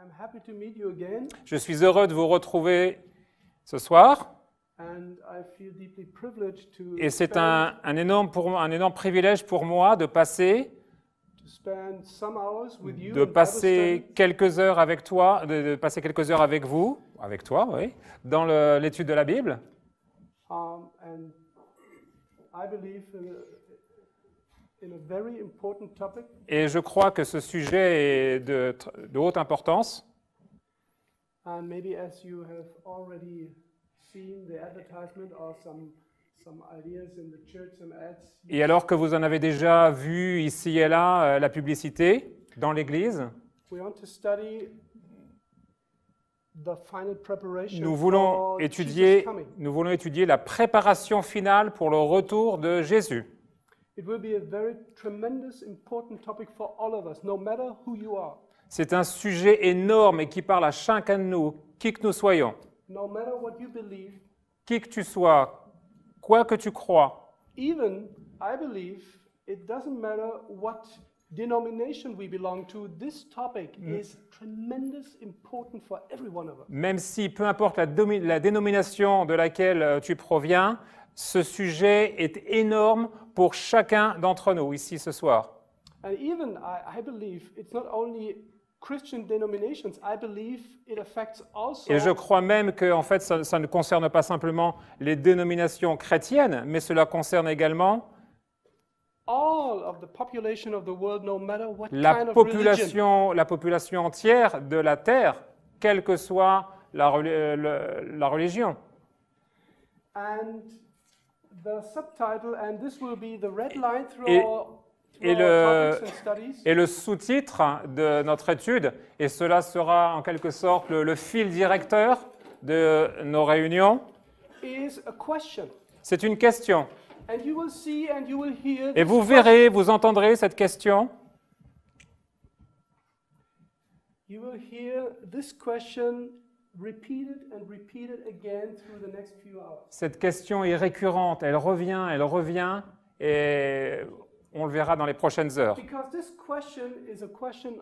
I'm happy to meet you again, Je suis heureux de vous retrouver ce soir and I feel deeply privileged to et c'est un énorme privilège pour moi de passer spend some hours with you de in Bible passer study. quelques heures avec toi, de passer quelques heures avec vous, avec toi, oui, dans l'étude de la Bible. And I believe in a very important topic. Et je crois que ce sujet est de haute importance. And maybe as you have already seen the advertisement or some ideas in the church, some ads. Et alors que vous en avez déjà vu ici et là la publicité dans l'Église, We want to study the final preparation nous voulons for Jesus étudier coming. la préparation finale pour le retour de Jésus. It will be a very tremendous, important topic for all of us, no matter who you are, C'est un sujet énorme et qui parle à chacun de nous, qui que nous soyons, no matter what you believe. qui que tu sois, quoi que tu crois. Even, I believe, it doesn't matter what denomination we belong to, this topic is tremendous important for every one of us. Même si, peu importe la dénomination de laquelle tu proviens, ce sujet est énorme pour chacun d'entre nous ici ce soir. And even, I believe, it's not only Christian denominations, I believe it affects also Et je crois même que en fait, ça ne concerne pas simplement les dénominations chrétiennes, mais cela concerne également all of the population of the world, no matter what kind of religion. la population entière de la Terre, quelle que soit la religion. And the subtitle, and this will be the red line through Et- our Et topics and studies, le sous-titre de notre étude, et cela sera en quelque sorte le fil directeur de nos réunions, is a question. c'est une question. And you will see and you will hear Et this vous verrez, vous entendrez cette question. You will hear this question repeated and repeated again through the next few hours. Cette question est récurrente, elle revient, et on le verra dans les prochaines heures. Because this question is a question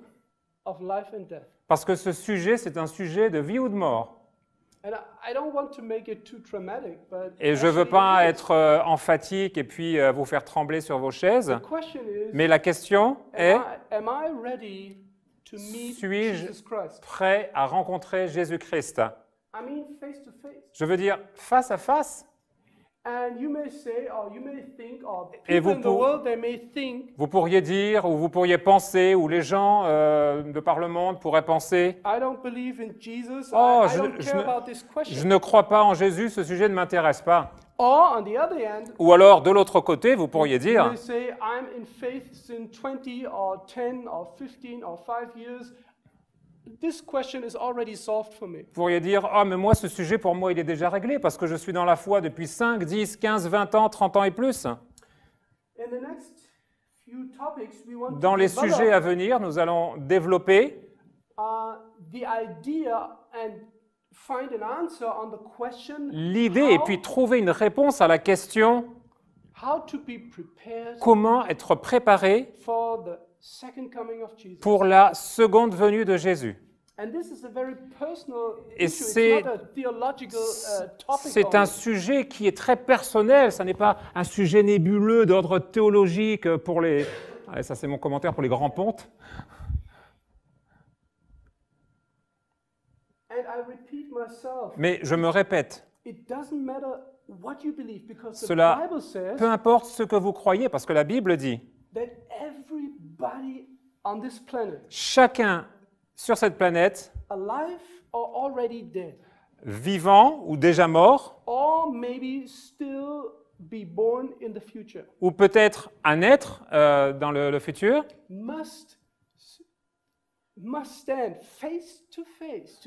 of life and death. Parce que ce sujet, c'est un sujet de vie ou de mort. And I don't want to make it too traumatic, but Et je ne veux actually pas it is. être emphatique et puis vous faire trembler sur vos chaises. The question is, Mais la question est, am I ready to meet suis-je Jesus Christ? prêt à rencontrer Jésus-Christ? I mean face to face. Je veux dire face à face. And you may say, or you may think, or Et people in the vous world, they may think, Vous pourriez dire, ou vous pourriez penser, ou les gens de par le monde pourraient penser, I don't believe in Jesus, Oh, I don't care about this je question. ne crois pas en Jésus, ce sujet ne m'intéresse pas. Or, on the other hand, Ou alors, de l'autre côté, vous pourriez you dire, may say, I'm in faith since 20 or 10 or 15 or 5 years. This question is already solved for me. vous pourriez dire, oh, mais moi, ce sujet, pour moi, il est déjà réglé, parce que je suis dans la foi depuis 5, 10, 15, 20 ans, 30 ans et plus. In the next few topics, we want Dans to les sujets à develop venir, nous allons développer the idea and find an answer on the question l'idée et puis trouver une réponse à la question, how to be prepared comment être préparé for the second coming of Jesus. pour la seconde venue de Jésus. And this is a very personal Et issue. c'est- It's not a theological topic. C'est un only. sujet qui est très personnel, ça n'est pas un sujet nébuleux d'ordre théologique pour les... Allez, ça c'est mon commentaire pour les grands pontes. And I repeat myself, Mais je me répète, it doesn't matter what you believe because the Cela- Bible says peu importe ce que vous croyez, parce que la Bible dit, that everybody on this planet, chacun sur cette planète, alive or already dead, vivant ou déjà mort, or maybe still be born in the future, ou peut-être un être dans le futur, must stand face to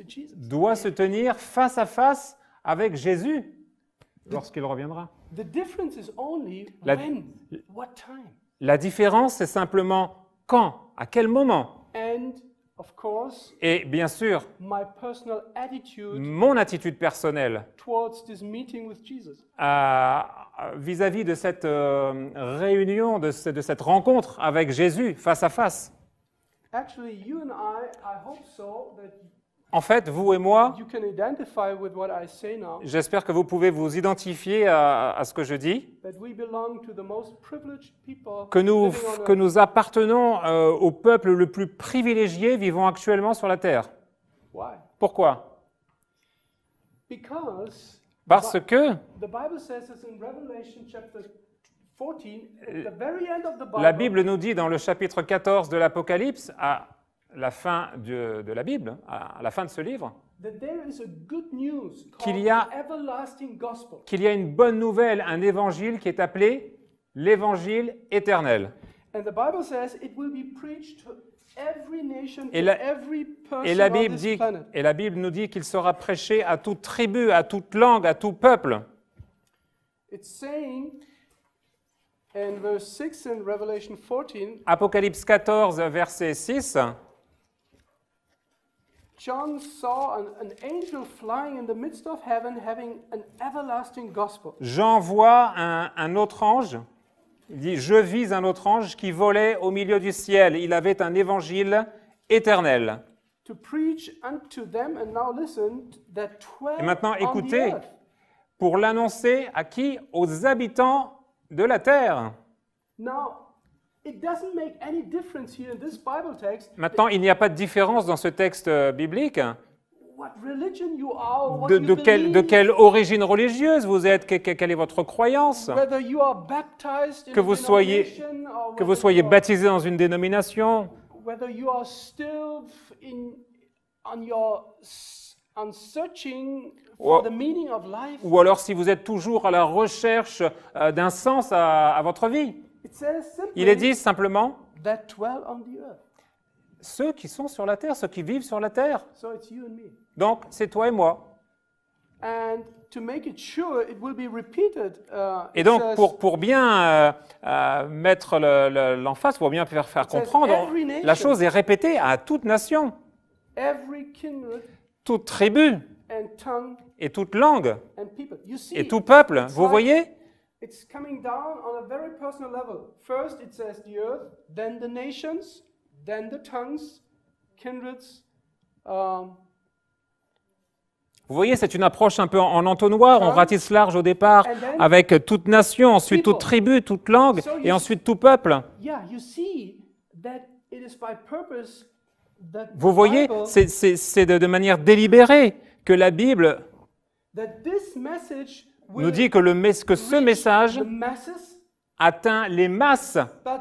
Jesus. doit se tenir face à face avec Jésus lorsqu'il reviendra. The difference is only La- when, what time. La différence, c'est simplement quand, à quel moment. And of course, Et bien sûr, my personal attitude mon attitude personnelle towards this meeting with Jesus. vis-à-vis de cette réunion, de cette rencontre avec Jésus face à face. Actually, you and I hope so that En fait, vous et moi, you can identify with what I say now, j'espère que vous pouvez vous identifier à ce que je dis, that we belong to the most privileged people que living on que earth. nous appartenons au peuple le plus privilégié vivant actuellement sur la Terre. Why? Pourquoi? Because Parce que the Bible says this in Revelation chapter 14, at the very end of the la Bible, Bible nous dit dans le chapitre 14 de l'Apocalypse, à la fin de la Bible, à la fin de ce livre, that there is a good news Qu'il called y a- the everlasting gospel. qu'il y a une bonne nouvelle, un évangile qui est appelé l'évangile éternel. And the Bible says it will be preached to every nation, Et to la- every person Et la on Bible this planet. et la Bible nous dit qu'il sera prêché à toute tribu, à toute langue, à tout peuple. It's saying in verse 6 in Revelation 14, Apocalypse 14, verset 6. John saw an angel flying in the midst of heaven having an everlasting gospel. Jean voit un autre ange. Il dit, je vis un autre ange qui volait au milieu du ciel. Il avait un évangile éternel. To preach unto them, and now listen, that dwell Et maintenant, on the écoutez, earth. pour l'annoncer à qui? Aux habitants de la terre. Now, it doesn't make any difference here in this Bible text Maintenant, il n'y a pas de différence dans ce texte biblique what religion you are, what de, you de believe, quelle origine religieuse vous êtes, quelle est votre croyance, whether you are baptized in que a vous soyez, denomination, or que vous whether soyez you are- baptisé dans une dénomination, whether you are still on searching for Ou- the meaning of life. ou alors si vous êtes toujours à la recherche d'un sens à votre vie. It says simply Il est dit simplement, that dwell on the earth. ceux qui sont sur la terre, ceux qui vivent sur la terre. So it's you and me. Donc, c'est toi et moi. And to make it sure, it will be repeated. Et It donc, says, pour bien mettre l'emphase, pour bien faire says comprendre, every nation. la chose est répétée à toute nation, every kindred toute tribu and tongue et toute langue and people. You see, et tout peuple. it's Vous like- voyez? It's coming down on a very personal level. First, it says the earth, then the nations, then the tongues, kindreds. Vous voyez, c'est une approche un peu en entonnoir. On ratisse large au départ And then avec toute nation, ensuite toute people. tribu, toute langue So you et s- ensuite tout peuple. Yeah, you see that it is by purpose that Vous the voyez, Bible, c'est de manière délibérée que la Bible that this message will nous dit que, que ce reach message the masses, atteint les masses but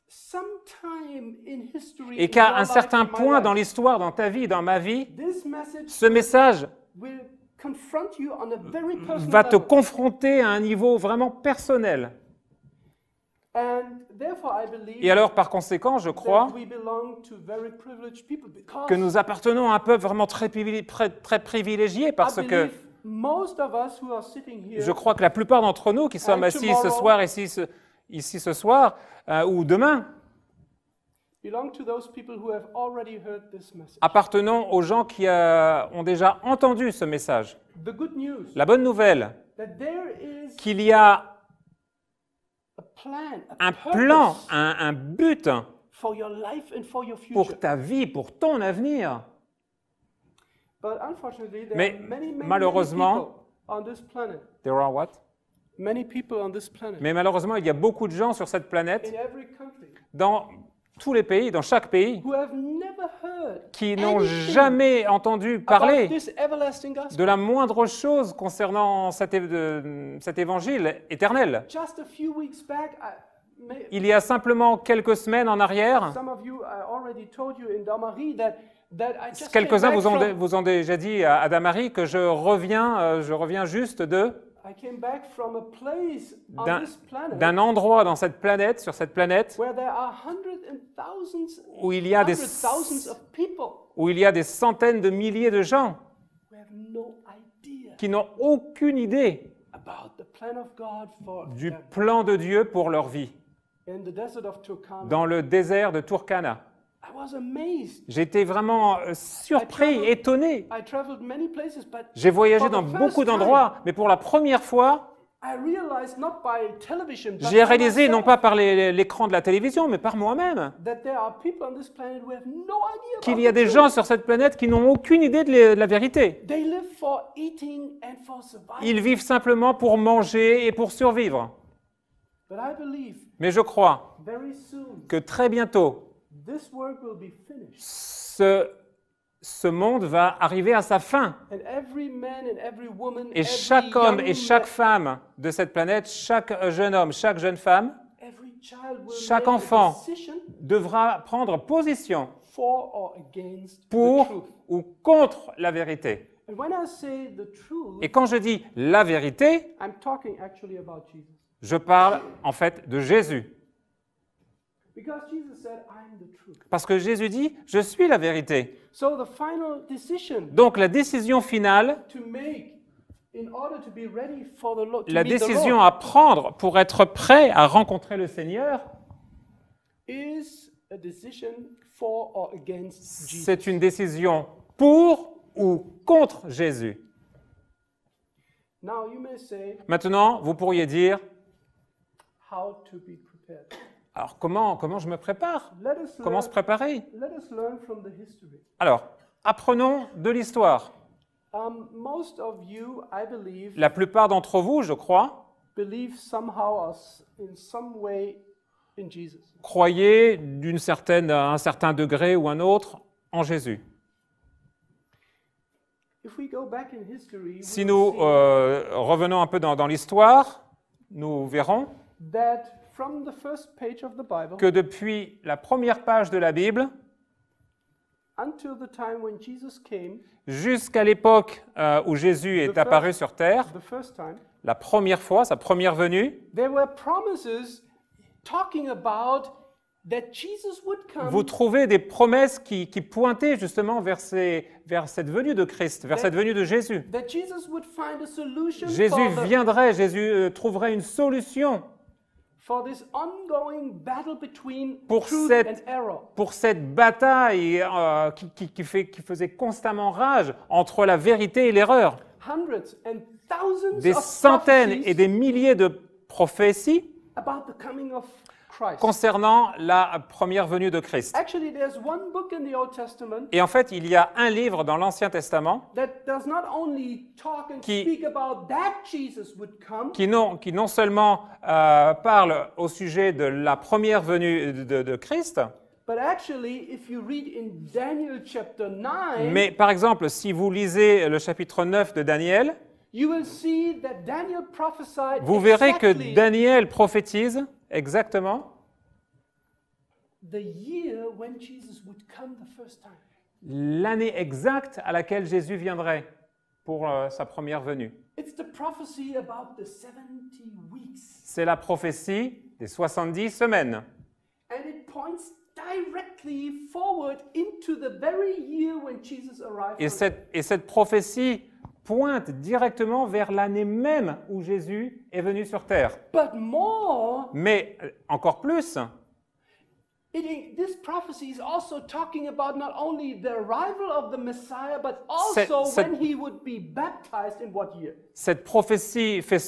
sometime in history, et in qu'à your un life, certain in my point life, dans l'histoire, dans ta vie, dans ma vie, this message ce message will confront you on a very personal va te level. confronter à un niveau vraiment personnel. And therefore, I believe Et alors, par conséquent, je crois that we belong to very privileged people because que nous appartenons à un peuple vraiment très privilégié parce I que believe most of us who are sitting here je crois que la plupart d'entre nous qui sommes And assis ce tomorrow- soir, ici ce soir, ou demain, belong to those people who have already heard this message. appartenons aux gens qui ont déjà entendu ce message. The good news La bonne nouvelle, that there is qu'il y a a plan, a un purpose plan, un but for your life and for your future. pour ta vie, pour ton avenir. But unfortunately, there Mais are many malheureusement- people on this planet. There are what? Many people on this planet. Mais malheureusement, il y a beaucoup de gens sur cette planète, In every country dans tous les pays, dans chaque pays, who have never heard qui n'ont anything jamais entendu about parler this everlasting gospel. de la moindre chose concernant cet évangile éternel. Just a few weeks back, Il y a simplement quelques semaines en arrière, some of you, I already told you in Damari that I just quelques-uns came back vous ont déjà dit à Damari que je reviens juste I came back from a place on d'un this planet d'un endroit dans cette planète, sur cette planète, where there are hundreds and thousands, où il y a thousands of people des centaines de milliers de gens who have no idea qui n'ont aucune idée about the plan of God for du them. plan de Dieu pour leur vie, In the desert of Turkana. dans le désert de Turkana. I was amazed. J'étais vraiment surpris, étonné. I traveled many places, but J'ai voyagé for dans the first beaucoup time, d'endroits, mais pour la première fois, I realized not by television, but J'ai by réalisé, non myself, pas par l'écran de la télévision, mais par moi-même, that there are people on this planet who have no idea qu'il about y a the des truth. gens sur cette planète qui n'ont aucune idée de la vérité. They live for eating and for survival. Ils vivent simplement pour manger et pour survivre. But I believe Mais je crois very soon que très bientôt, this work will be finished. ce monde va arriver à sa fin. And every man and every woman, Et every chaque homme young et chaque man, femme de cette planète, chaque jeune homme, chaque jeune femme, every child will chaque make enfant a decision devra prendre position for or against the pour truth. ou contre la vérité. And when I say the truth, Et quand je dis la vérité, I'm talking actually about Jesus. je parle en fait de Jésus. Because Jesus said, I'm the truth. Parce que Jésus dit, je suis la vérité. So the final decision Donc la décision finale, to make in order to be ready for the Lord, to la meet the décision Lord, à prendre pour être prêt à rencontrer le Seigneur, is a decision for or against Jesus. c'est une décision pour ou contre Jésus. Now you may say, Maintenant, vous pourriez dire, how to be prepared. alors comment je me prépare? Let us Comment se préparer? learn from the history. Alors, apprenons de l'histoire. Most of you, I believe, La plupart d'entre vous, je crois, believe somehow or in some way in Jesus. croyez à un certain degré ou un autre en Jésus. If we go back in history, Si we nous will see revenons un peu dans l'histoire, nous verrons that from the first page of the Bible que depuis la première page de la Bible until the time when Jesus came, jusqu'à l'époque où Jésus est apparu sur terre, the first time, la première fois, sa première venue, there were promises talking about that Jesus would come, vous trouvez des promesses qui pointaient justement vers cette venue de Christ, vers cette venue de Jésus. that Jesus would find a solution Jésus viendrait, Jésus trouverait une solution for this ongoing battle between Pour truth cette- and error. pour cette bataille qui faisait constamment rage entre la vérité et l'erreur. Hundreds and thousands Des of centaines prophecies et des milliers de prophéties about the coming of Christ. concernant la première venue de Christ. Actually, there's one book in the Old Testament Et en fait, il y a un livre dans l'Ancien Testament that does not only talk and Qui- speak about that Jesus would come, qui non seulement parle au sujet de la première venue de Christ, but actually, if you read in Daniel chapter 9, mais par exemple, si vous lisez le chapitre 9 de Daniel, you will see that Daniel prophesied vous verrez que exactly Daniel prophétise exactement the year when Jesus would come the first time. l'année exacte à laquelle Jésus viendrait pour sa première venue. It's the prophecy about the 70 weeks. C'est la prophétie des 70 semaines. And it points directly forward into the very year when Jesus arrived. Et on earth. cette prophétie pointe directement vers l'année même où Jésus est venu sur terre. But more, Mais encore plus, this prophecy is also talking about not only the arrival of the Messiah, but also Cette- when he would be baptized in what year. cette prophétie fait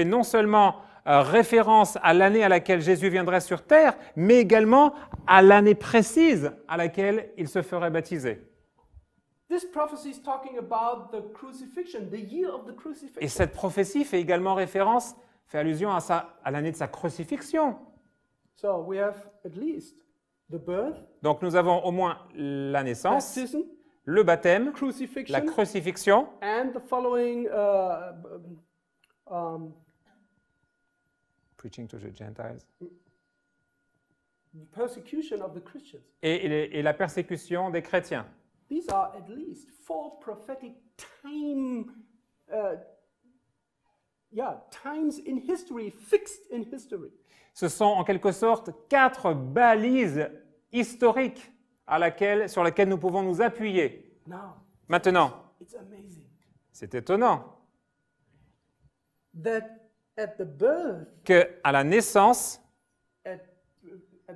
non seulement référence à l'année à laquelle Jésus viendrait sur terre, mais également à l'année précise à laquelle il se ferait baptiser. This prophecy is talking about the crucifixion, the year of the Et crucifixion. cette prophétie fait également référence, fait allusion à l'année de sa crucifixion. So we have at least the birth, Donc nous avons au moins la naissance, baptism, le baptême, la crucifixion, crucifixion and the following preaching to the Gentiles, persecution of the Christians. et la persécution des chrétiens. These are at least 4 prophetic times in history, fixed in history. Ce sont en quelque sorte 4 balises historiques sur lesquelles nous pouvons nous appuyer. Now, Maintenant, it's amazing c'est étonnant that at the birth, qu'à la naissance, at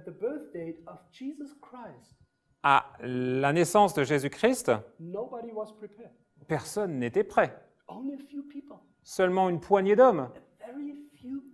the birth date of Jesus Christ, à la naissance de Jésus-Christ, nobody was prepared. personne n'était prêt. Only a few people, Seulement une poignée d'hommes, a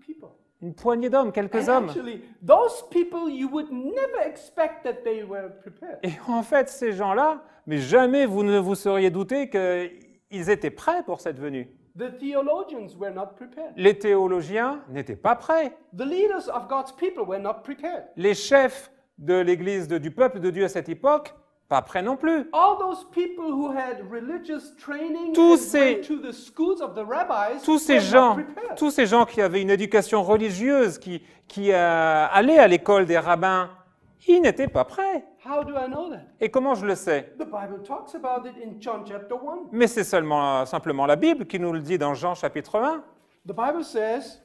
people. Une poignée d'hommes, quelques And hommes. actually, those people you would never expect that they were prepared. Et en fait, ces gens-là, mais jamais vous ne vous seriez douté qu'ils étaient prêts pour cette venue. The theologians were not prepared. Les théologiens n'étaient pas prêts. The leaders of God's people were not prepared. Les chefs de l'Église du peuple de Dieu à cette époque, pas prêts non plus. All those people who had religious training Tous and ces- went to the schools of the rabbis Tous ces were not prepared. tous ces gens qui avaient une éducation religieuse, qui allaient à l'école des rabbins, ils n'étaient pas prêts. How do I know that? Et comment je le sais? The Bible talks about it in John chapter 1. Mais c'est simplement la Bible qui nous le dit dans Jean chapitre 1. The Bible says,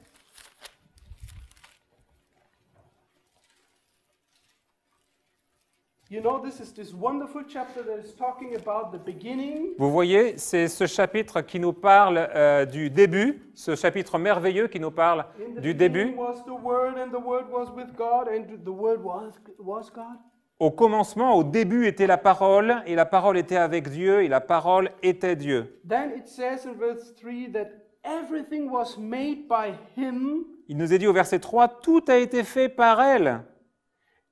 you know, this is this wonderful chapter that is talking about the beginning. Vous voyez, c'est ce chapitre qui nous parle du début, ce chapitre merveilleux qui nous parle In the du beginning début. was the Word, and the Word was with God, and the Word was God. Au commencement, au début était la parole, et la parole était avec Dieu, et la parole était Dieu. Then it says in verse 3 that everything was made by Him, Il nous est dit au verset 3, tout a été fait par elle.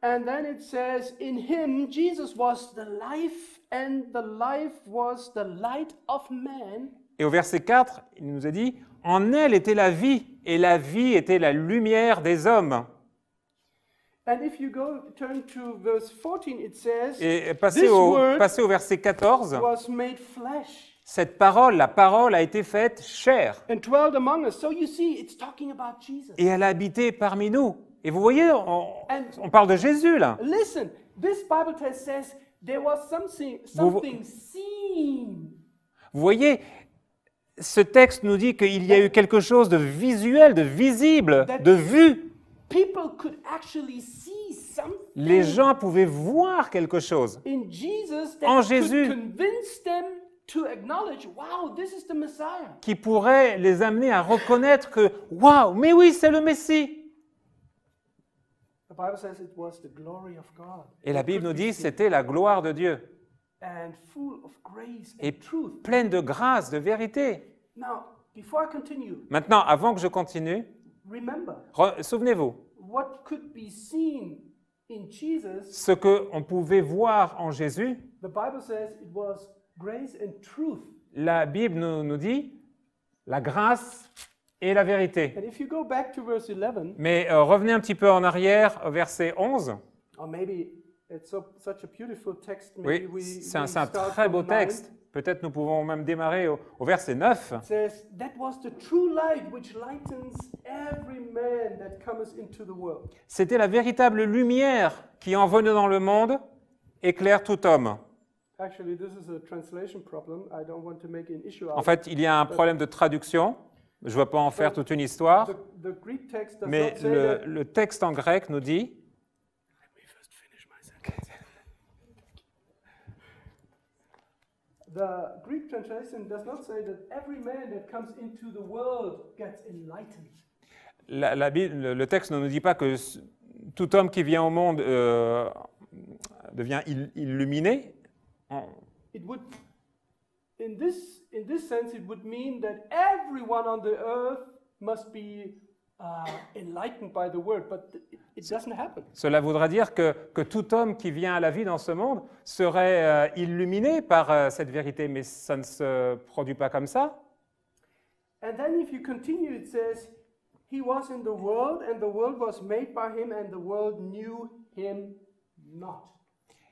and then it says, in Him Jesus was the life, and the life was the light of man. Et au verset 4, il nous a dit, en elle était la vie, et la vie était la lumière des hommes. And if you turn to verse 14, it says, Et This word passez au verset 14, was made flesh cette parole, la parole a été faite chair, and dwelled among us. So you see, it's talking about Jesus. et elle a habité parmi nous. Et vous voyez, on parle de Jésus là. Listen, this Bible text says there was something seen. Vous voyez, ce texte nous dit qu'il y a eu quelque chose de visuel, de visible, de vu. People could actually see something Les gens pouvaient voir quelque chose in Jesus en that Jésus. could convince them to acknowledge, wow, this is the Messiah. qui pourrait les amener à reconnaître que « Waouh, mais oui, c'est le Messie !» The Bible says it was the glory of God. Et la Bible nous dit que c'était la gloire de Dieu, And full of grace et and truth. pleine de grâce, de vérité. Now, before I continue, Maintenant, avant que je continue, remember souvenez-vous, what could be seen in Jesus. ce qu'on pouvait voir en Jésus, The Bible says it was grace and truth. la Bible nous dit la grâce et la vérité. And if you go back to verse 11, Mais revenez un petit peu en arrière, au verset 11. or maybe it's such a beautiful text, Oui, maybe we c'est un start très from beau 9. texte. Peut-être nous pouvons même démarrer au verset 9. It says, that was the true light which lightens every man that cometh into the world. C'était la véritable lumière qui, en venant dans le monde, éclaire tout homme. Actually, this is a translation problem. I don't want to make an issue out En fait, il y a un problème de traduction. Je ne vais pas en faire toute une histoire. the Greek text does Mais not say that. le texte en grec nous dit, Let me first finish my sentence. The Greek translation does not say that every man that comes into the world gets enlightened. le texte ne nous dit pas que tout homme qui vient au monde devient illuminé. It would, in this sense, it would mean that everyone on the earth must be enlightened by the word, but it doesn't happen. Cela voudra dire que tout homme qui vient à la vie dans ce monde serait illuminé par cette vérité, mais ça ne se produit pas comme ça. And then if you continue, it says, he was in the world, and the world was made by him, and the world knew him not.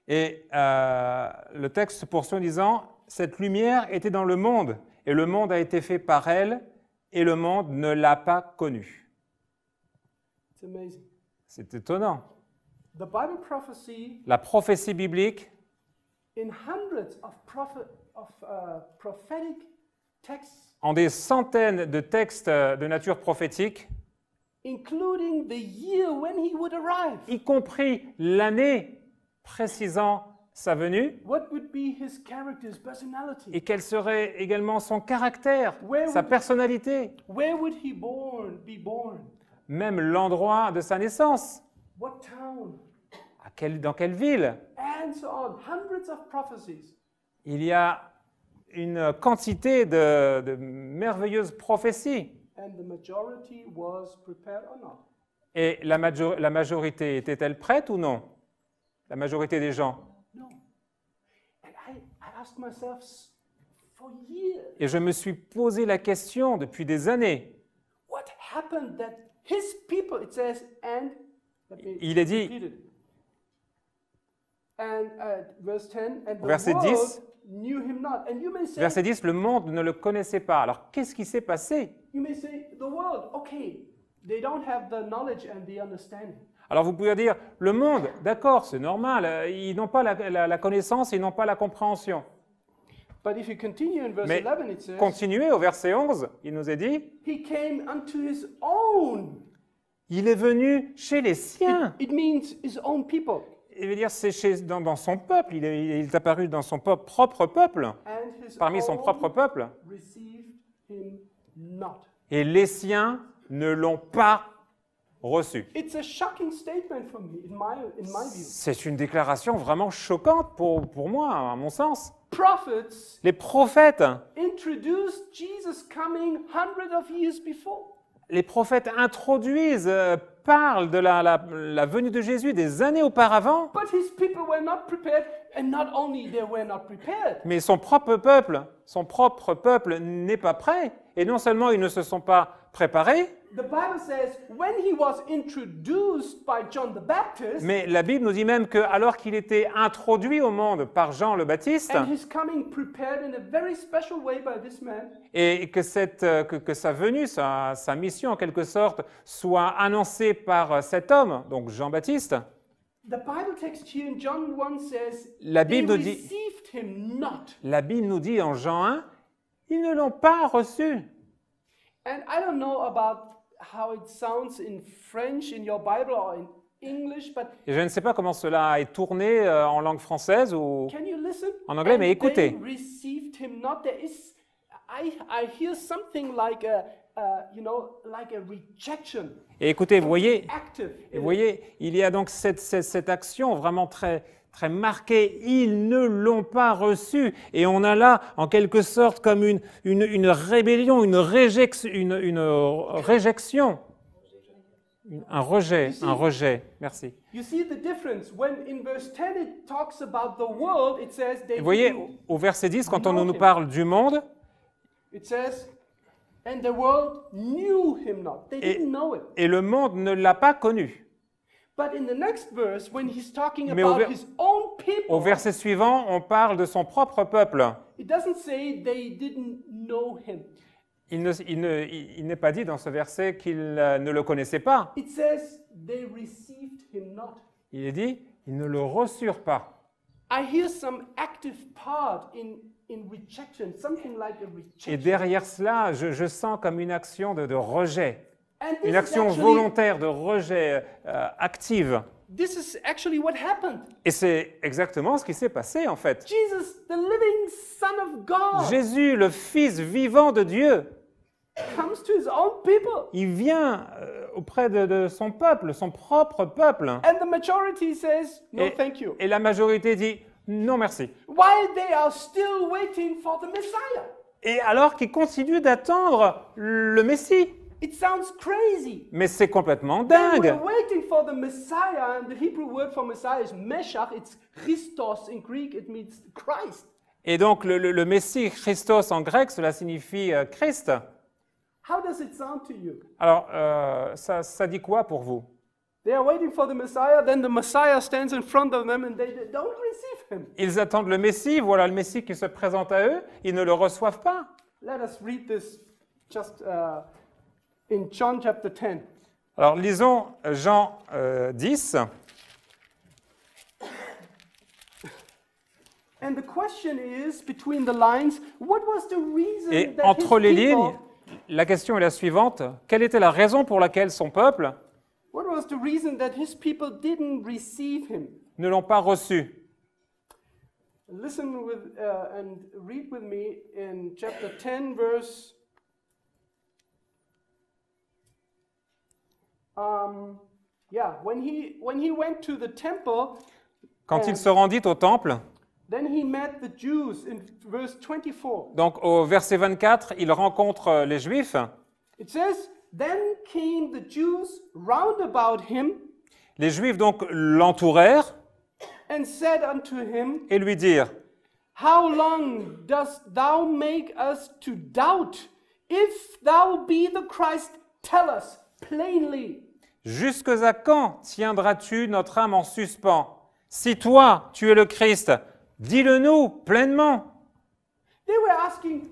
Et le texte se poursuit en disant, cette lumière était dans le monde, et le monde a été fait par elle, et le monde ne l'a pas connue. It's amazing. C'est étonnant. The Bible prophecy, La prophétie biblique, in hundreds of prophetic texts, en des centaines de textes de nature prophétique, including the year when he would arrive. y compris l'année précisant sa venue, What would be his character, his personality? et quel serait également son caractère, Where sa would- personnalité, Where would he be born? même l'endroit de sa naissance, What town? dans quelle ville. And so on. Hundreds of prophecies. Il y a une quantité de merveilleuses prophéties. and the majority was prepared or not? Et la majorité était-elle prête ou non? La majorité des gens. No. And I asked myself for years, Et je me suis posé la question depuis des années. what happened that his people, it says, and, let me Il est dit, repeat it. And verse 10, and the Verset world 10. knew him not. And you may say, Verset 10, le monde ne le connaissait pas. Alors, qu'est-ce qui s'est passé? the world, okay, they don't have the knowledge and the understanding. Alors, vous pouvez dire, le monde, d'accord, c'est normal, ils n'ont pas la connaissance, ils n'ont pas la compréhension. But if you continue in verse Mais 11, it says, continuez au verset 11, il nous est dit, he came unto his own. il est venu chez les siens. It means his own people. Il veut dire, c'est dans son peuple, il est apparu dans son propre peuple, And his parmi son own propre peuple. received him not. Et les siens ne l'ont pas reçu. It's a shocking statement for me, in my view. C'est une déclaration vraiment choquante pour moi, à mon sens. Prophets Les prophètes introduced Jesus coming hundreds of years before. Les prophètes introduisent, parlent de la venue de Jésus des années auparavant, But his people were not prepared, and not only they were not prepared, mais son propre peuple n'est pas prêt. Et non seulement ils ne se sont pas préparés, the Bible says when he was introduced by John the Baptist, mais la Bible nous dit même que alors qu'il était introduit au monde par Jean le Baptiste, and his coming prepared in a very special way by this man, et que sa venue, sa mission en quelque sorte, soit annoncée par cet homme, donc Jean-Baptiste, the Bible text here in John 1 says La they Bible nous dit- received him not. la Bible nous dit en Jean 1, ils ne l'ont pas reçu. And I don't know about how it sounds in French in your Bible or in English, but Et je ne sais pas comment cela est tourné en langue française ou... can you listen? En anglais, And mais écoutez. They received him not. There is, I hear something like a rejection, Et écoutez, vous voyez, active. il y a donc cette action vraiment très, très marquée. Ils ne l'ont pas reçu. Et on a là, en quelque sorte, comme une rébellion, un rejet. Merci. You see the difference when in verse 10 it talks about the world. It says they. Vous voyez, au verset 10, quand on nous parle du monde, It says, and the world knew him not. They Et- didn't know it. et le monde ne l'a pas connu. But in the next verse, when he's talking Mais au about ver- his own people, Au verset suivant, on parle de son propre peuple. it doesn't say they didn't know him. Il n'est pas dit dans ce verset qu'ils ne le connaissaient pas. It says they received him not. Il est dit, ils ne le reçurent pas. I hear some active part in rejection, something like a Et rejection. derrière cela, je sens comme une action de rejet, And this une is action actually- volontaire de rejet active. This is actually what happened. Et c'est exactement ce qui s'est passé en fait. Jesus, the living Son of God, Jésus, le Fils vivant de Dieu, comes to his own people. il vient auprès de son peuple, son propre peuple. And the majority says, no, thank you. Et la majorité dit, non merci. While they are still waiting for the Messiah. Et alors qu'ils continuent d'attendre le Messie. It sounds crazy. Mais c'est complètement They dingue. were waiting for the Messiah, and the Hebrew word for Messiah is Meshach. It's Christos in Greek. It means Christ. Et donc le Messie, Christos en grec, cela signifie Christ. How does it sound to you? Alors, ça dit quoi pour vous? They are waiting for the Messiah, then the Messiah stands in front of them and they don't receive him. Ils attendent le Messie, voilà le Messie qui se présente à eux, ils ne le reçoivent pas. Let us read this just in John chapter 10. Alors lisons Jean 10. And the question is, between the lines, what was the reason Et that entre his les people, lignes, la question est la suivante. Quelle était la raison pour laquelle son peuple what was the reason that his people didn't receive him? ne l'ont pas reçu? Listen with and read with me in chapter 10, verse. When he went to the temple, Quand il se rendit au temple, then he met the Jews in verse 24. donc au verset 24, il rencontre les Juifs It says, then came the Jews round about him Les Juifs donc l'entourèrent and said unto him, et lui dirent, How long dost thou make us to doubt? If thou be the Christ, tell us plainly. jusque à quand tiendras-tu notre âme en suspens? Si toi, tu es le Christ, dis-le-nous pleinement. They were asking,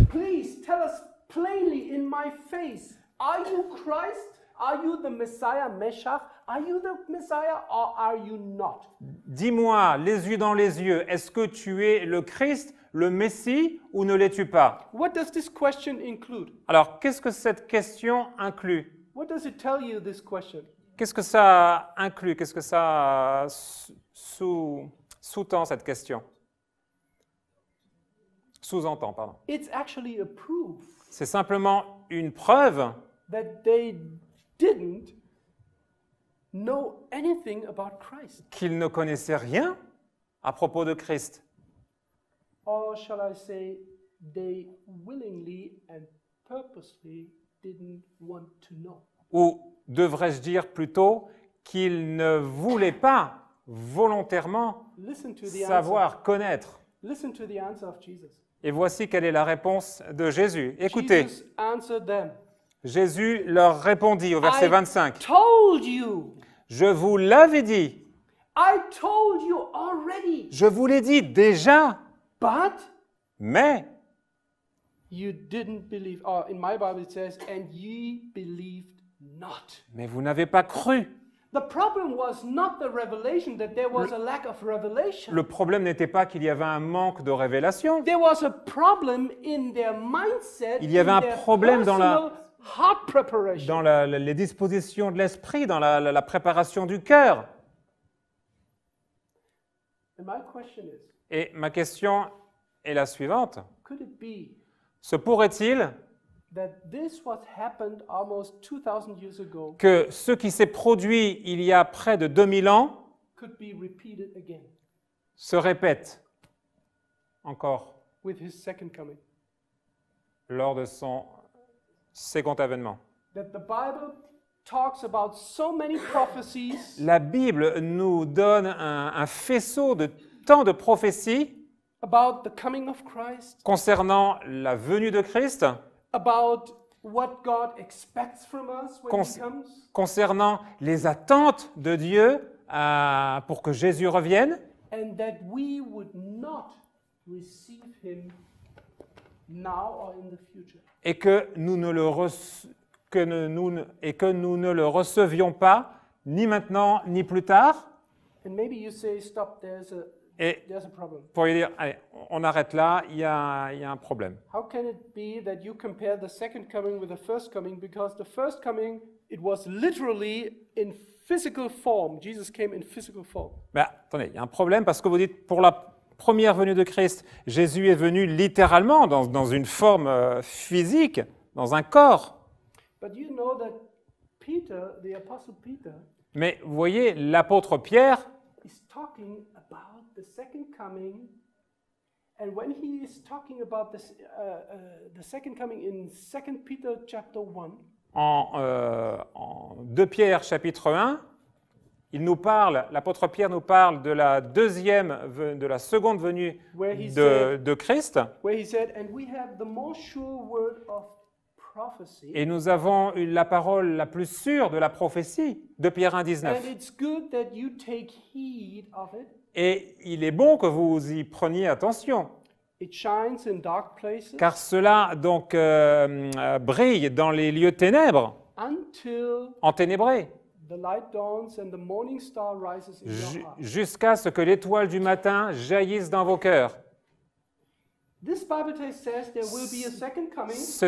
please tell us plainly in my face, are you Christ? Are you the Messiah, Meshach? Are you the Messiah or are you not? Dis-moi, les yeux dans les yeux, est-ce que tu es le Christ, le Messie, ou ne l'es-tu pas? What does this question include? Alors, qu'est-ce que cette question inclut? What does it tell you, this question? Qu'est-ce que ça inclut? Qu'est-ce que ça sous-tend, cette question? Sous-entend, pardon. It's actually a proof C'est simplement une preuve that they didn't know anything about Christ. qu'ils ne connaissaient rien à propos de Christ. Or shall I say, they willingly and purposely didn't want to know. Ou devrais-je dire plutôt qu'ils ne voulaient pas volontairement Listen to the savoir, connaître. Listen to the answer of Jesus. Et voici quelle est la réponse de Jésus. Écoutez, Jesus answered them. Jésus leur répondit au verset I 25. told you. Je vous l'avais dit, I told you already. je vous l'ai dit déjà, But mais you didn't believe. Or in my Bible it says, and ye believed not. vous n'avez pas cru. The problem was not the revelation, that there was a lack of revelation. Le problème n'était pas qu'il y avait un manque de révélation. There was a problem in their mindset, Il y avait in un their problème dans personal heart preparation. Dans les dispositions de l'esprit, dans la préparation du cœur. And my question is, Et ma question est la suivante. could it be Se pourrait-il that this what happened almost 2000 years ago que ce qui s'est produit il y a près de 2000 ans could be repeated again se répète encore with his second coming? lors de son second avènement? That the Bible talks about so many prophecies La Bible nous donne un faisceau de tant de prophéties about the coming of Christ, concernant la venue de Christ, about what God expects from us when Cons- he comes, concernant les attentes de Dieu pour que Jésus revienne, and that we would not receive him now or in the future. et que nous ne le recevions pas ni maintenant ni plus tard. And maybe you say, stop, there's Et a problem. pour lui dire, allez, on arrête là, il y a un problème. How can it be that you compare the second coming with the first coming? Because the first coming, it was literally in physical form. Jesus came in physical form. Mais attendez, il y a un problème parce que vous dites, pour la première venue de Christ, Jésus est venu littéralement dans une forme physique, dans un corps. But you know that Peter, the apostle Peter, Mais vous voyez, l'apôtre Pierre, is talking about the second coming. And when he is talking about this, the second coming in 2 Peter chapter 1, en 2 Pierre chapitre 1, l'apôtre Pierre nous parle de de la seconde venue de Christ, where he said, and we have the more sure word of prophecy. et nous avons eu la parole la plus sûre de la prophétie, de Pierre 1, And 19. it's good that you take heed of it. Et il est bon que vous y preniez attention, It shines in dark places car cela donc brille dans les lieux ténèbres, until enténébrés, the light dawns and the morning star rises in your heart. jusqu'à ce que l'étoile du matin jaillisse dans vos cœurs. This Bible text says there will be a second coming. Ce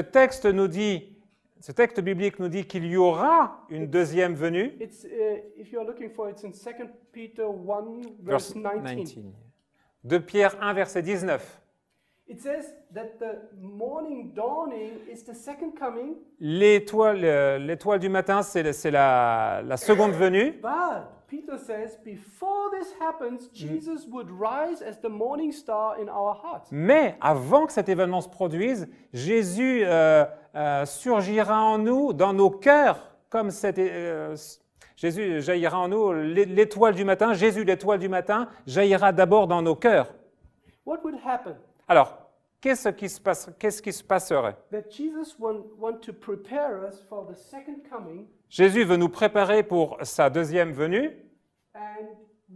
texte biblique nous dit qu'il y aura une deuxième venue. It's if you are looking for it, it's in 2 Peter 1 verse 19. 2 Pierre 1, verset 19. It says that the morning dawning is the second coming, L'étoile du matin, c'est la seconde venue. but Peter says, before this happens, Jesus would rise as the morning star in our hearts. Mais avant que cet événement se produise, Jésus surgira en nous, dans nos cœurs, comme Jésus jaillira en nous, l'étoile du matin, Jésus, l'étoile du matin, jaillira d'abord dans nos cœurs. What would happen? Alors, qu'est-ce qui se passerait? That Jesus want to prepare us for the second coming, Jésus veut nous préparer pour sa deuxième venue, and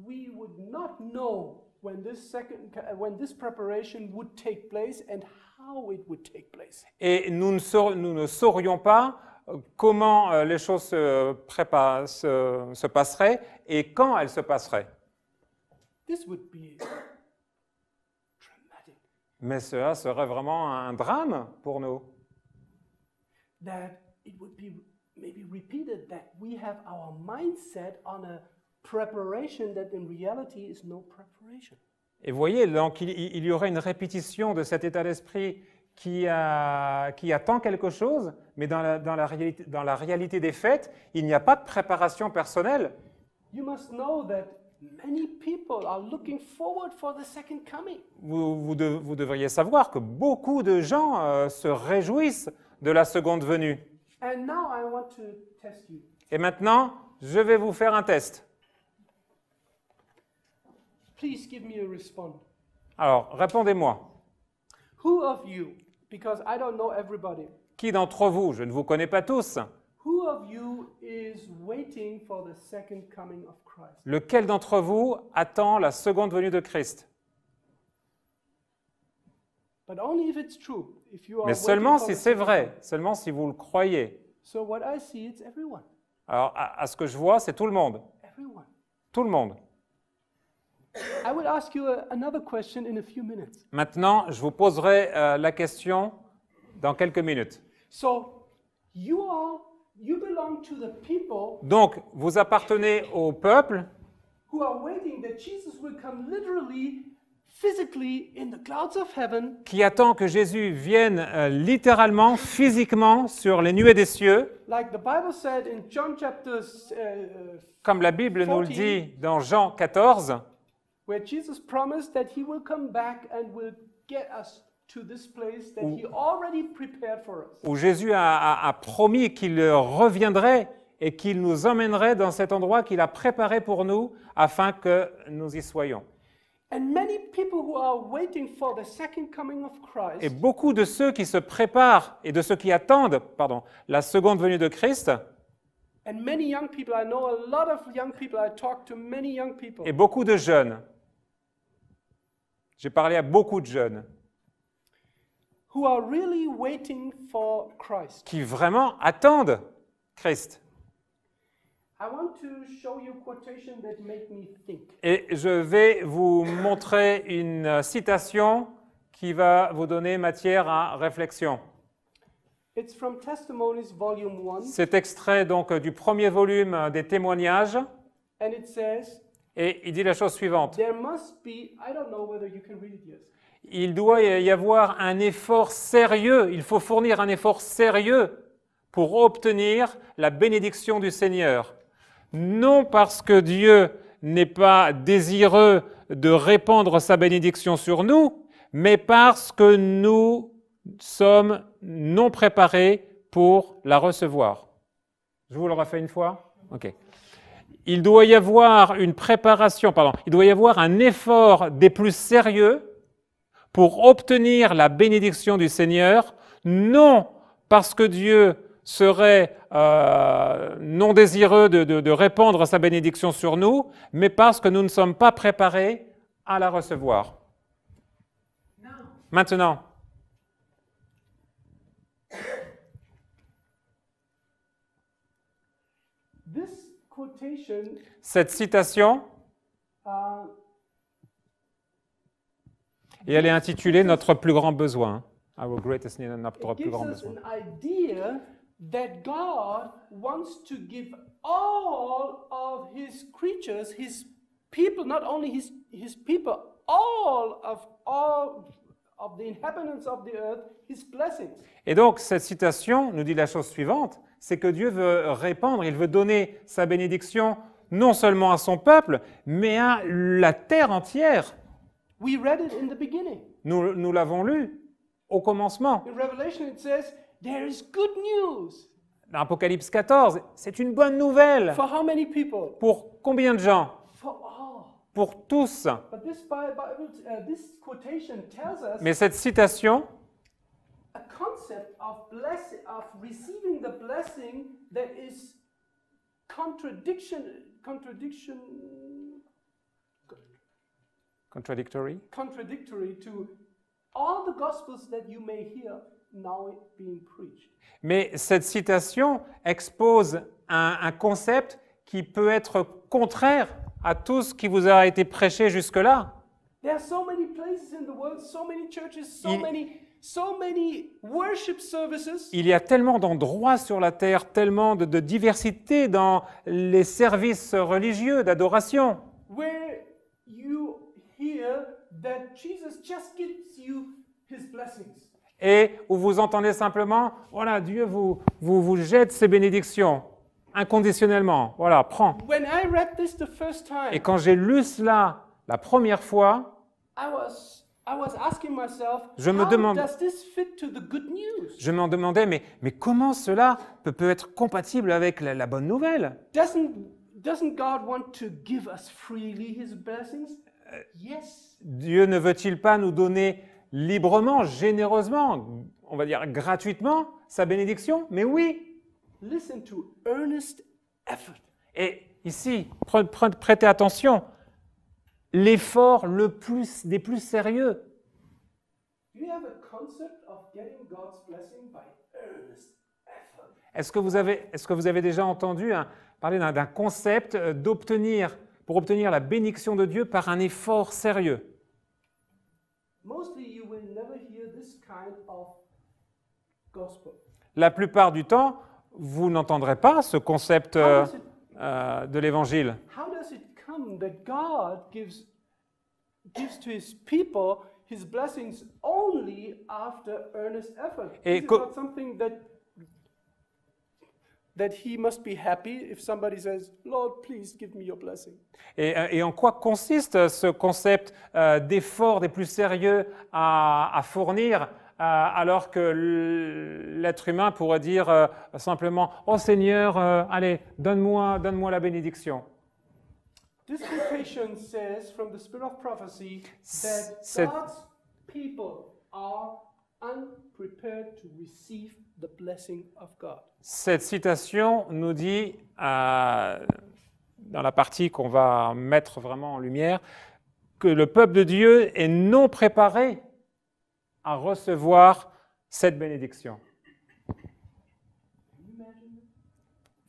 we would not know when this preparation would take place and how it would take place. et nous ne saurions pas comment les choses se passeraient et quand elles se passeraient. This would be dramatic. Mais cela serait vraiment un drame pour nous. That it would be maybe repeated that we have our mindset on a preparation that in reality is no preparation. Et vous voyez, donc il y aurait une répétition de cet état d'esprit qui attend quelque chose, mais dans la réalité des faits, il n'y a pas de préparation personnelle. You must know that many people are looking forward for the second coming. Vous devriez savoir que beaucoup de gens se réjouissent de la seconde venue. And now I want to test you. Et maintenant, je vais vous faire un test. Please give me a response. Alors, répondez-moi. Who of you, because I don't know everybody, Qui d'entre vous, je ne vous connais pas tous, who of you is waiting for the second coming of Christ? lequel d'entre vous attend la seconde venue de Christ? But only if it's true. If you are Mais waiting seulement for si the c'est second vrai, coming. seulement si vous le croyez. So what I see, it's everyone. Alors, à ce que je vois, c'est tout le monde. Everyone. Tout le monde. I will ask you another question in a few minutes. Maintenant, je vous poserai la question dans quelques minutes. So you belong to the people Donc, vous appartenez au peuple who are waiting that Jesus will come literally, physically in the clouds of heaven, qui attend que Jésus vienne littéralement, physiquement, sur les nuées des cieux, like the Bible said in John chapter comme la Bible nous le 14, dit dans Jean 14, where Jesus promised that he will come back and will get us to this place that he already prepared for us. où Jésus a promis qu'il reviendrait et qu'il nous emmènerait dans cet endroit qu'il a préparé pour nous afin que nous y soyons. And many people who are waiting for the second coming of Et Christ, beaucoup de ceux qui se préparent et de ceux qui attendent la seconde venue de Christ, and many young people, I know a lot of young people, I talk to many young people, et beaucoup de jeunes, j'ai parlé à beaucoup de jeunes, who are really waiting for Christ. qui vraiment attendent Christ. I want to show you a quotation that make me think. Et je vais vous montrer une citation qui va vous donner matière à réflexion. It's from Testimonies, Volume 1, C'est extrait donc du premier volume des témoignages, and it says, et il dit la chose suivante. there must be, I don't know whether you can read it, yes. Il doit y avoir un effort sérieux, il faut fournir un effort sérieux pour obtenir la bénédiction du Seigneur. Non parce que Dieu n'est pas désireux de répandre sa bénédiction sur nous, mais parce que nous sommes non préparés pour la recevoir. Je vous le refais une fois? Ok. Il doit y avoir une préparation, il doit y avoir un effort des plus sérieux pour obtenir la bénédiction du Seigneur, non parce que Dieu serait non désireux de répandre sa bénédiction sur nous, mais parce que nous ne sommes pas préparés à la recevoir. Maintenant, This quotation cette citation, uh, et elle est intitulée « Notre plus grand besoin ». Our greatest need, notre plus gives grand us besoin. an idea that God wants to give all of his creatures, his people, not only his people, all of the inhabitants of the earth, his blessings. Et donc, cette citation nous dit la chose suivante, c'est que Dieu veut répandre, il veut donner sa bénédiction non seulement à son peuple, mais à la terre entière. We read it in the beginning. Nous l'avons lu au commencement. In Revelation, it says, there is good news. Dans Apocalypse 14, c'est une bonne nouvelle. For how many people? Pour combien de gens? For all. Pour tous. But this quotation tells us Mais cette citation a concept of receiving the blessing that is contradictory to all the gospels that you may hear now being preached. Mais cette citation expose un concept qui peut être contraire à tout ce qui vous a été prêché jusque-là. There are so many places in the world, so many churches, Il- so many worship services Il y a tellement d'endroits sur la terre, tellement de diversité dans les services religieux d'adoration, where you hear that Jesus just gives you his blessings. et où vous entendez simplement, voilà, Dieu vous jette ses bénédictions inconditionnellement. Voilà, prends. When I read this the first Et time, quand j'ai lu cela la première fois, I was asking myself, Je me how demande- does this fit to the good news? je m'en demandais, mais comment cela peut être compatible avec la bonne nouvelle? Doesn't God want to give us freely his blessings? Yes. Dieu ne veut-il pas nous donner librement, généreusement, on va dire gratuitement, sa bénédiction? Mais oui. Listen to earnest effort. Et ici, prêtez attention, l'effort des plus sérieux. Do you have a concept of getting God's blessing by earnest effort? Est-ce que vous avez déjà entendu parler d'un concept pour obtenir la bénédiction de Dieu par un effort sérieux? Mostly you will never hear this kind of gospel. La plupart du temps, vous n'entendrez pas ce concept de l'évangile. How does it come that God gives to his people his blessings only after earnest effort? Et This is co- not something that he must be happy if somebody says, Lord, please give me your blessing. Et en quoi consiste ce concept d'effort des plus sérieux à fournir alors que l'être humain pourrait dire simplement « Oh Seigneur, allez, donne-moi la bénédiction ». This quotation says from the spirit of prophecy that C'est- God's people are unprepared to receive the blessing of God. Cette citation nous dit, dans la partie qu'on va mettre vraiment en lumière, que le peuple de Dieu est non préparé à recevoir cette bénédiction.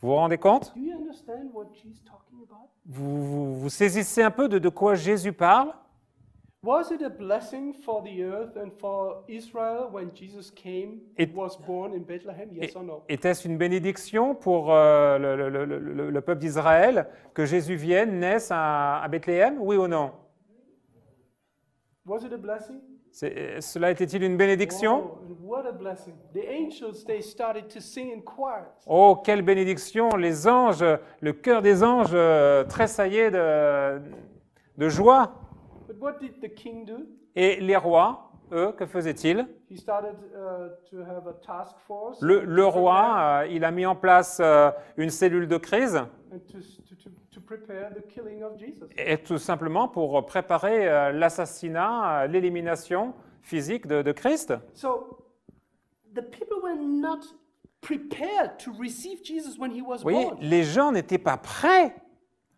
Vous vous rendez compte? Do you understand what she's talking about? Vous saisissez un peu de quoi Jésus parle? Was it a blessing for the earth and for Israel when Jesus came, It- was born in Bethlehem? Yes or no? Était-ce une bénédiction pour le peuple d'Israël que Jésus vienne, naisse à Bethléem? Oui ou non? Was it a blessing? Cela était-il une bénédiction? Oh, and what a blessing. The angels, they started to sing in choirs. Oh, quelle bénédiction! Les anges, le cœur des anges tressaillait de joie. But what did the king do? Et les rois, eux, que faisaient-ils? He started to have a task force. Le roi, il a mis en place une cellule de crise, And to prepare the killing of Jesus. et tout simplement pour préparer l'assassinat, l'élimination physique de Christ. So the people were not prepared to receive Jesus when he was Vous voyez, born. les gens n'étaient pas prêts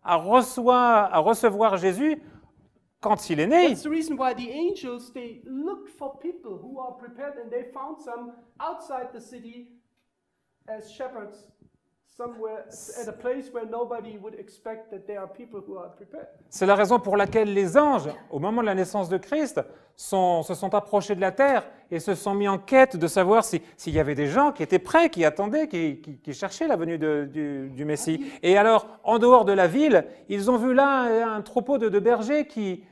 à recevoir Jésus quand il est né. That's the reason why the angels, they looked for people who are prepared, and they found some outside the city as shepherds, somewhere at a place where nobody would expect that there are people who are prepared. C'est la raison pour laquelle les anges, au moment de la naissance de Christ, se sont approchés de la terre et se sont mis en quête de savoir s'il y avait des gens qui étaient prêts, qui attendaient, qui cherchaient la venue du Messie. Et alors, en dehors de la ville, ils ont vu là un troupeau de bergers qui,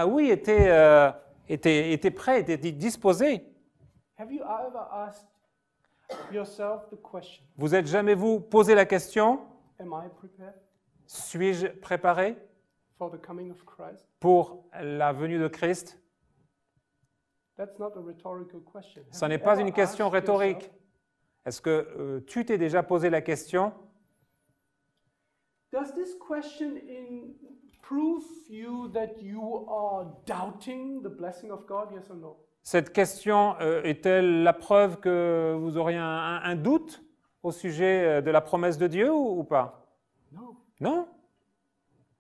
oui, étaient prêts, étaient disposés. Have you ever asked yourself the question, Vous êtes jamais vous posé la question, am I prepared? Suis-je préparé for the coming of Christ? pour la venue de Christ? That's not a rhetorical question. Have Ça n'est you pas ever une question asked rhétorique. yourself, Est-ce que tu t'es déjà posé la question? does this question prove you that you are doubting the blessing of God? Yes or no? Cette question est-elle la preuve que vous auriez un doute au sujet de la promesse de Dieu ou pas? No. Non.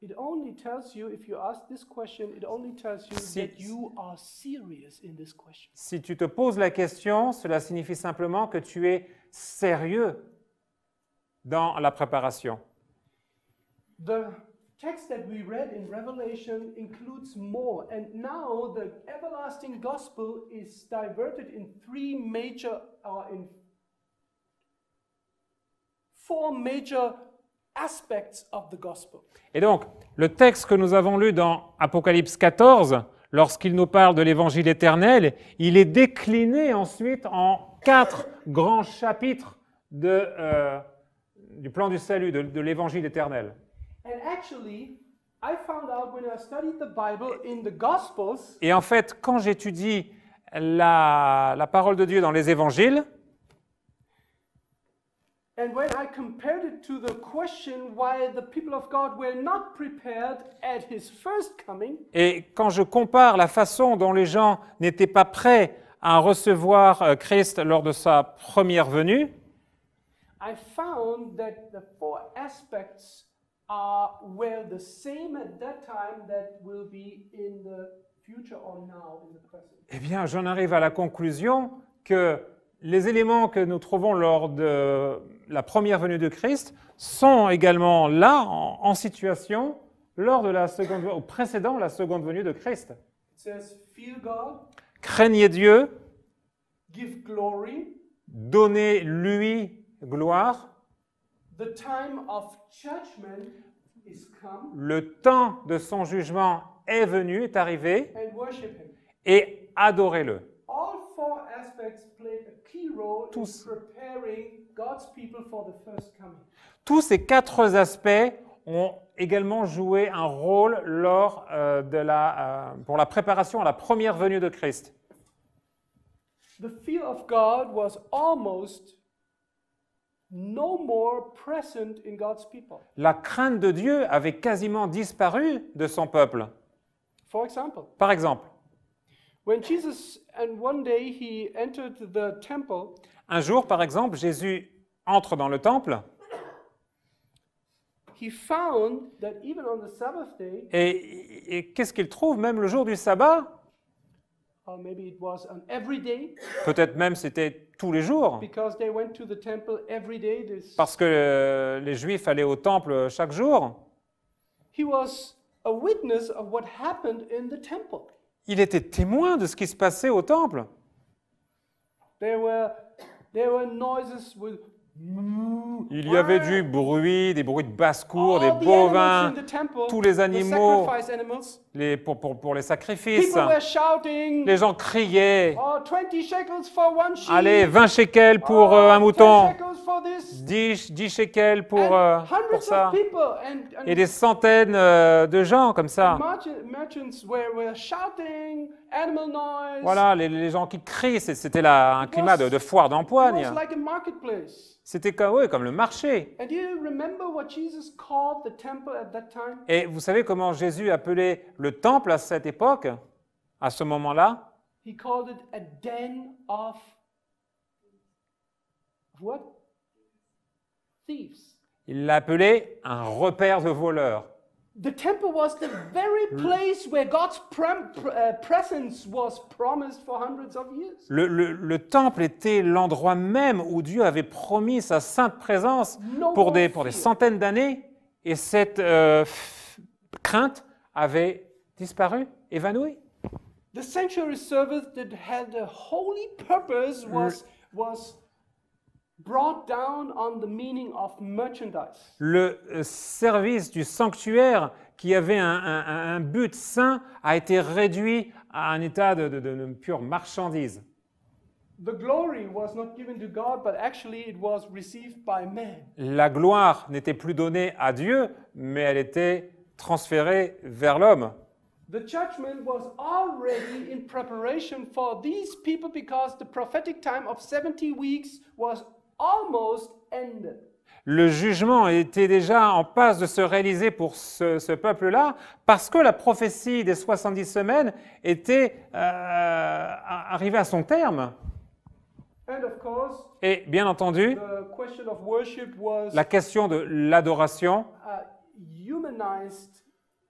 It only tells you, if you ask this question, it only tells you Si- that you are serious in this question. Si tu te poses la question, cela signifie simplement que tu es sérieux dans la préparation. The text that we read in Revelation includes more, and now the everlasting gospel is diverted in four major aspects of the gospel. Et donc, le texte que nous avons lu dans Apocalypse 14, lorsqu'il nous parle de l'évangile éternel, il est décliné ensuite en 4 grands chapitres du plan du salut, de l'évangile éternel. And actually, I found out when I studied the Bible in the Gospels, Et en fait, quand j'étudie la parole de Dieu dans les évangiles, and when I compared it to the question why the people of God were not prepared at his first coming, et quand je compare la façon dont les gens n'étaient pas prêts à recevoir Christ lors de sa première venue, I found that the four aspects were the same at that time that will be in the future or now in the present. eh bien, j'en arrive à la conclusion que les éléments que nous trouvons lors de la première venue de Christ sont également là, en situation, lors de la seconde, ou précédant la seconde venue de Christ. It says, fear God, Craignez Dieu, give glory, donnez-lui gloire. the time of judgment is come, Le temps de son jugement est venu, est arrivé, and worship him. et adorez-le. All four aspects played a key role Tous. in preparing God's people for the first coming. Tous ces 4 aspects ont également joué un rôle lors pour la préparation à la première venue de Christ. The fear of God was almost no more present in God's people. La crainte de Dieu avait quasiment disparu de son peuple. For example, Par exemple, when Jesus and one day he entered the temple, un jour, par exemple, Jésus entre dans le temple he found that even on the Sabbath day, et qu'est-ce qu'il trouve même le jour du sabbat? or maybe it was on every day, Peut-être même c'était tous les jours, because they went to the temple every day. parce que les Juifs allaient au temple chaque jour. He was a witness of what happened in the temple. Il était témoin de ce qui se passait au temple. There were noises with Il y avait du bruit, des bruits de basse-cour, des all the bovins, animals in the temple, tous les the animaux, sacrifice animals. pour les sacrifices. People were shouting, Les gens criaient, oh, 20 shekels for one sheep. allez, 20 shekels pour oh, un 10 mouton, shekels for this. 10 shekels pour And hundreds ça. of people and Et des centaines de gens comme ça. merchants were shouting, animal noise. Voilà, les gens qui crient, c'était là un climat de foire It d'empoigne. was like a marketplace. C'était comme le marché. And do you remember what Jesus called the temple at that time? Et vous savez comment Jésus appelait le temple à cette époque, à ce moment-là? He called it a den of what? Thieves. Il l'appelait un repère de voleurs. The temple was the very place where God's presence was promised for hundreds of years. Le temple était l'endroit même où Dieu avait promis sa sainte présence No pour more des fear. centaines d'années, et cette crainte avait disparu, évanouie. The sanctuary service that had a holy purpose was brought down on the meaning of merchandise. Le service du sanctuaire qui avait un but saint a été réduit à un état de pure marchandise. the glory was not given to God, but actually it was received by man. La gloire n'était plus donnée à Dieu, mais elle était transférée vers l'homme. The judgment was already in preparation for these people because the prophetic time of 70 weeks was almost ended. Le jugement était déjà en passe de se réaliser pour ce peuple-là, parce que la prophétie des 70 semaines était arrivée à son terme. And of course, Et bien entendu, the question of worship was la question de l'adoration, a humanized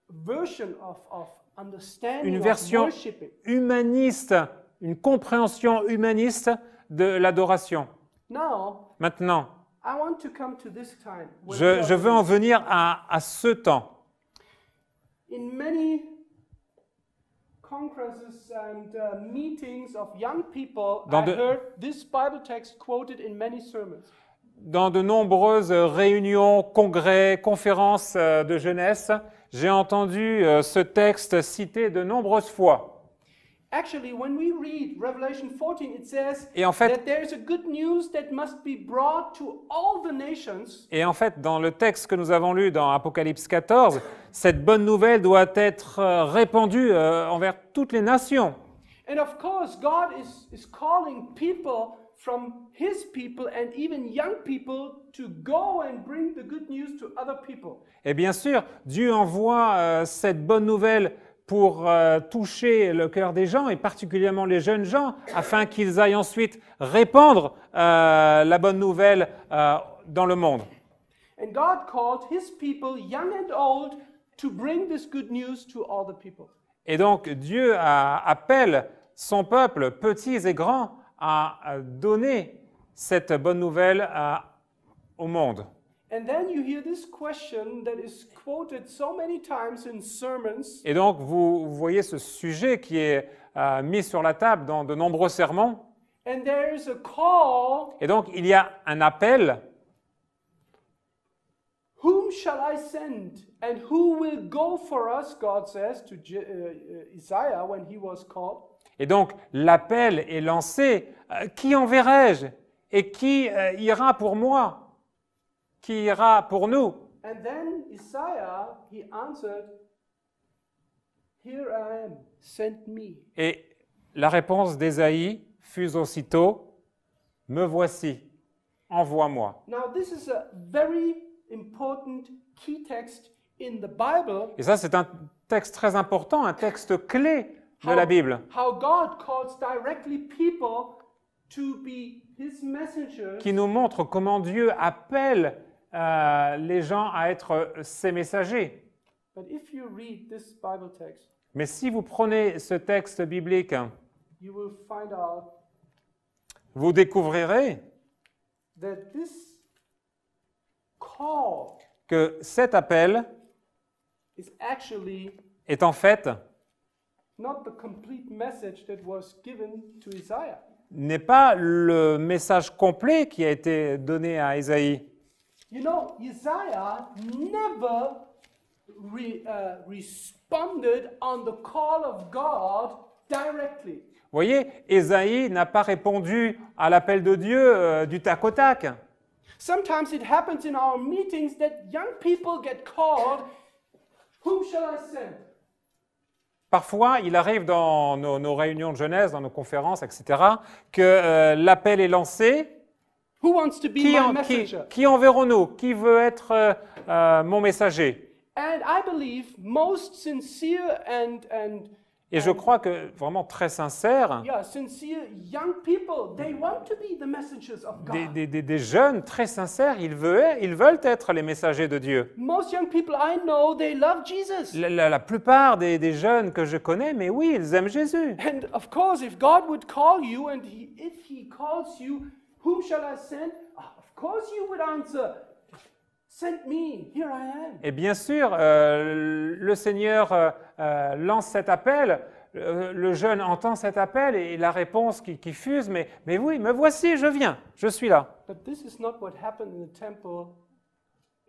version of understanding une of version worshiping. humaniste, une compréhension humaniste de l'adoration. Now, Maintenant, I want to come to this time. when je veux en venir à ce temps. In many congresses and meetings of young people, Dans I de- heard this Bible text quoted in many sermons. Dans de nombreuses réunions, congrès, conférences de jeunesse, j'ai entendu ce texte cité de nombreuses fois. Actually, when we read Revelation 14, it says Et en fait- that there is a good news that must be brought to all the nations. Et en fait, dans le texte que nous avons lu dans Apocalypse 14, cette bonne nouvelle doit être répandue envers toutes les nations. And of course, God is calling people from His people and even young people to go and bring the good news to other people. Et bien sûr, Dieu envoie cette bonne nouvelle pour toucher le cœur des gens, et particulièrement les jeunes gens, afin qu'ils aillent ensuite répandre la bonne nouvelle dans le monde. And God called His people, young and old, to bring this good news to all the people. Et donc, Dieu appelle son peuple, petits et grands, à donner cette bonne nouvelle au monde. And then you hear this question that is quoted so many times in sermons. Et donc, vous voyez ce sujet qui est mis sur la table dans de nombreux sermons. And there is a call, Et donc, il y a un appel. whom shall I send? And who will go for us, God says to Isaiah when he was called. Et donc, l'appel est lancé. Qui enverrai-je? Et qui ira pour moi? Qui ira pour nous? And then Isaiah, he answered, Here I am, send me. Et la réponse d'Ésaïe fut aussitôt, me voici, envoie-moi. Now this is a very important key text in the Bible. Et ça, c'est un texte très important, un texte clé de la Bible, How God calls directly people to be His messengers. qui nous montre comment Dieu appelle les gens à être ses messagers. But if you read this Bible text, Mais si vous prenez ce texte biblique, you will find out vous découvrirez that this call que cet appel is actually est en fait, not the complete message that was given to Isaiah. n'est pas le message complet qui a été donné à Ésaïe. You know, Isaiah never responded on the call of God directly. Vous voyez, Ésaïe n'a pas répondu à l'appel de Dieu du tac au tac. Sometimes it happens in our meetings that young people get called, whom shall I send? Parfois, il arrive dans nos réunions de jeunesse, dans nos conférences, etc., que l'appel est lancé. Who wants to be my messenger? Qui enverrons-nous? Qui veut être mon messager? And I believe most sincere Et je crois que vraiment très sincère, sincere young people, they want to be the messengers of God. des jeunes très sincères, ils veulent être les messagers de Dieu. Most young people I know, they love Jesus. La plupart des jeunes que je connais, mais oui, ils aiment Jésus. And of course, if God would call you, and if He calls you, whom shall I send? Of course you would answer, send me, here I am. Et bien sûr, le Seigneur lance cet appel, le jeune entend cet appel et la réponse qui fuse, mais oui, me voici, je viens, je suis là. But this is not what happened in the temple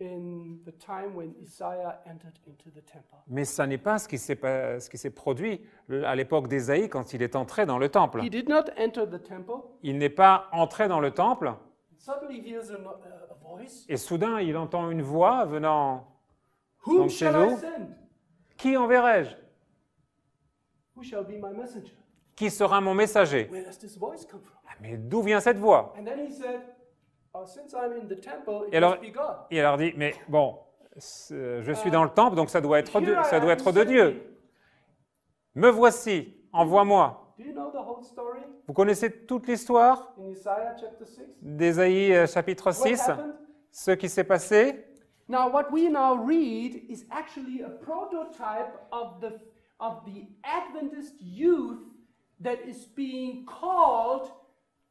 in the time when Isaiah entered into the temple. Mais ça n'est pas ce qui s'est produit à l'époque d'Ésaïe quand il est entré dans le temple. He did not enter the temple. Il n'est pas entré dans le temple Suddenly he hears a voice. et soudain il entend une voix venant. Whom Donc, shall chez I nous, send? Qui enverrai-je? Who shall be my messenger? Qui sera mon messager? Where does this voice come from? Ah, mais d'où vient cette voix? And then he said, since I'm in the temple, it Et alors, must be God. il leur dit, mais bon, je suis dans le temple, donc ça doit être Here I am, de send Dieu. me. Me voici, envoie-moi. Do you know the whole story Vous connaissez toute l'histoire in Isaiah chapter 6? d'Ésaïe chapitre What 6, happened? ce qui s'est passé? Now, what we now read is actually a prototype of the Adventist youth that is being called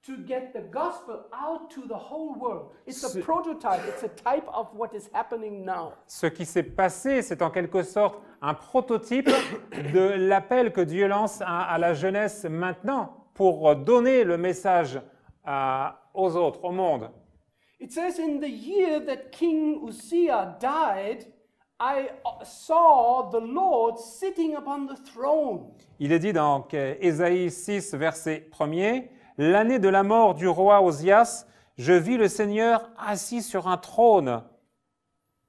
to get the gospel out to the whole world. It's a prototype, it's a type of what is happening now. Ce qui s'est passé, c'est en quelque sorte un prototype de l'appel que Dieu lance à la jeunesse maintenant pour donner le message aux autres, au monde. It says, in the year that King Uzziah died, I saw the Lord sitting upon the throne. Il est dit dans Ésaïe 6, verset 1er, « L'année de la mort du roi Osias, je vis le Seigneur assis sur un trône.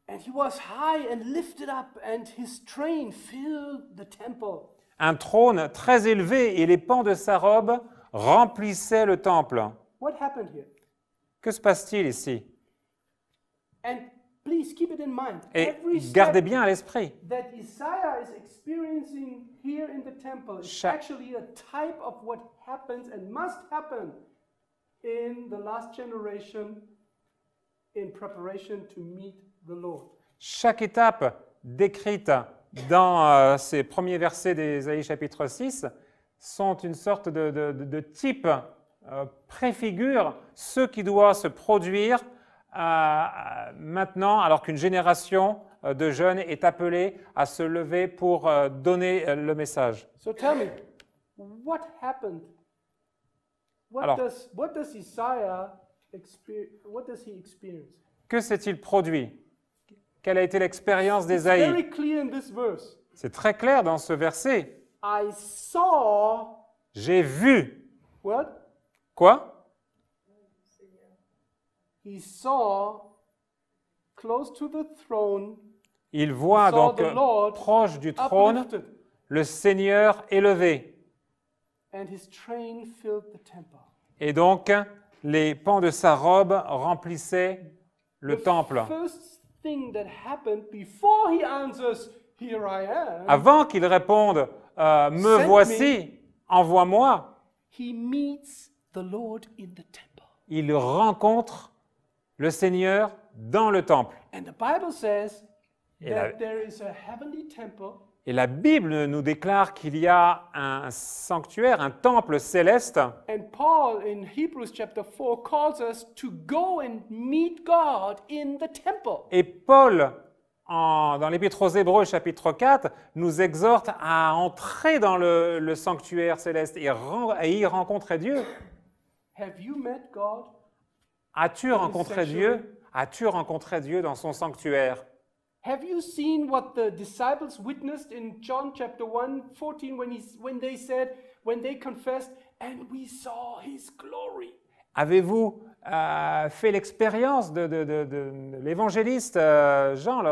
And he was high and lifted up, and his train filled the temple. » Un trône très élevé et les pans de sa robe remplissaient le temple. What happened here? Que se passe-t-il ici? And please keep it in mind. Et Every step gardez bien à l'esprit, that Isaiah is experiencing here in the temple is Chaque- actually a type of what happens and must happen in the last generation in preparation to meet the Lord. chaque étape décrite dans ces premiers versets d'Ésaïe chapitre 6 sont une sorte de type, préfigure ce qui doit se produire maintenant, alors qu'une génération de jeunes est appelée à se lever pour donner le message. So tell me, what happened? Alors- What does Isaiah what does he experience? Que s'est-il produit? Quelle a été l'expérience It's d'Ésaïe? very clear in this verse. C'est très clair dans ce verset. I saw J'ai vu. what? Quoi? He saw close to the throne, Il voit saw donc the Lord proche du trône uplifted, le Seigneur élevé. and his train filled the temple. Et donc, les pans de sa robe remplissaient le The temple. first thing that happened before he answers, "Here I am," Avant qu'il réponde Me Send voici, envoie-moi, he meets the Lord in the temple. il rencontre le Seigneur dans le temple. And the Bible says Et la, that there is a heavenly temple, et la Bible nous déclare qu'il y a un sanctuaire, un temple céleste. and Paul in Hebrews chapter 4 calls us to go and meet God in the temple. Et Paul, dans l'Épître aux Hébreux, chapitre 4, nous exhorte à entrer dans le sanctuaire céleste et y rencontrer Dieu. Have you met God? As-tu rencontré Dieu? As-tu rencontré Dieu dans son sanctuaire? Have you seen what the disciples witnessed in John chapter 1, 14 when they confessed, and we saw his glory? Avez-vous fait l'expérience de l'évangéliste Jean,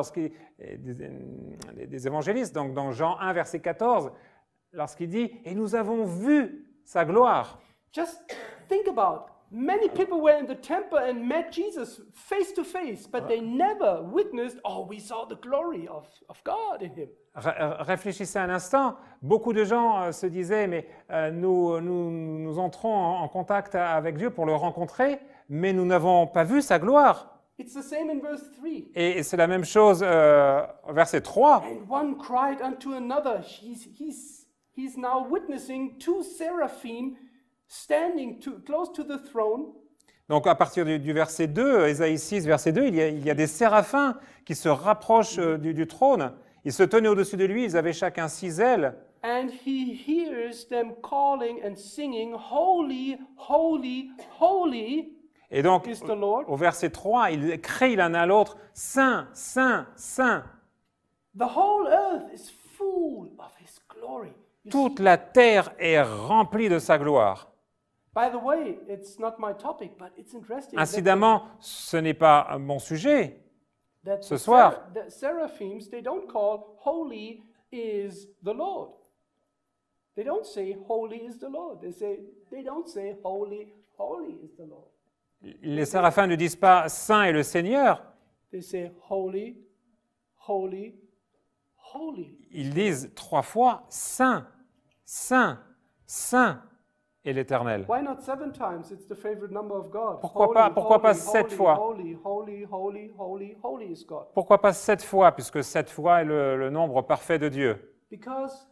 des évangélistes, donc dans Jean 1, verset 14, lorsqu'il dit « Et nous avons vu sa gloire ». Just think about it. Many people were in the temple and met Jesus face to face, but they never witnessed, oh, we saw the glory of God in him. Réfléchissez un instant. Beaucoup de gens se disaient, mais nous entrons en contact avec Dieu pour le rencontrer, mais nous n'avons pas vu sa gloire. It's the same in verse 3. Et c'est la même chose au verset 3. And one cried unto another. He's now witnessing two seraphim standing close to the throne. Donc à partir du verset 2, Ésaïe 6, verset 2, il y a des séraphins qui se rapprochent du trône. Ils se tenaient au-dessus de lui, ils avaient chacun 6 ailes. And he hears them calling and singing, Holy, holy, holy. Et donc, is the Lord. au verset 3, ils crient l'un à l'autre, « Saint, Saint, Saint ». The whole earth is full of His glory. You see, Toute la terre est remplie de sa gloire. by the way, it's not my topic, but it's interesting Incidemment, ce n'est pas mon sujet. that ce the soir. the seraphims, they don't call holy is the Lord. They don't say holy is the Lord. They don't say holy is the Lord. Les séraphins ne disent pas « Saint est le Seigneur », They say holy, holy, holy. ils disent 3 fois « Saint, Saint, Saint est l'Éternel ». Why not 7 times? It's the favorite number of God. Pourquoi pas 7 fois? Holy, holy, holy, holy, holy is God. Pourquoi pas 7 fois, puisque 7 fois est le nombre parfait de Dieu? Because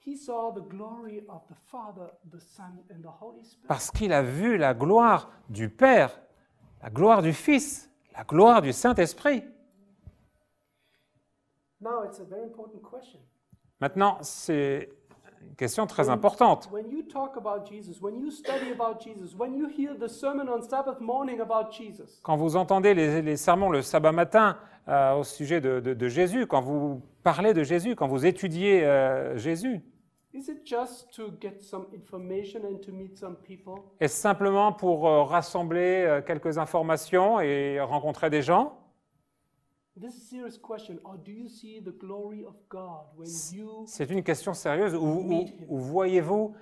he saw the glory of the Father, the Son, and the Holy Spirit. Parce qu'il a vu la gloire du Père, la gloire du Fils, la gloire du Saint-Esprit. Now it's a very important question. Maintenant, c'est une question très importante. When you talk about Jesus, when you study about Jesus, when you hear the sermon on Sabbath morning about Jesus, Quand vous entendez les sermons le sabbat matin au sujet de Jésus, quand vous parlez de Jésus, quand vous étudiez Jésus, is it just to get some information and to meet some people? est-ce simplement pour rassembler quelques informations et rencontrer des gens? This is a serious question. Or do you see the glory of God when you C'est une question sérieuse. Où voyez-vous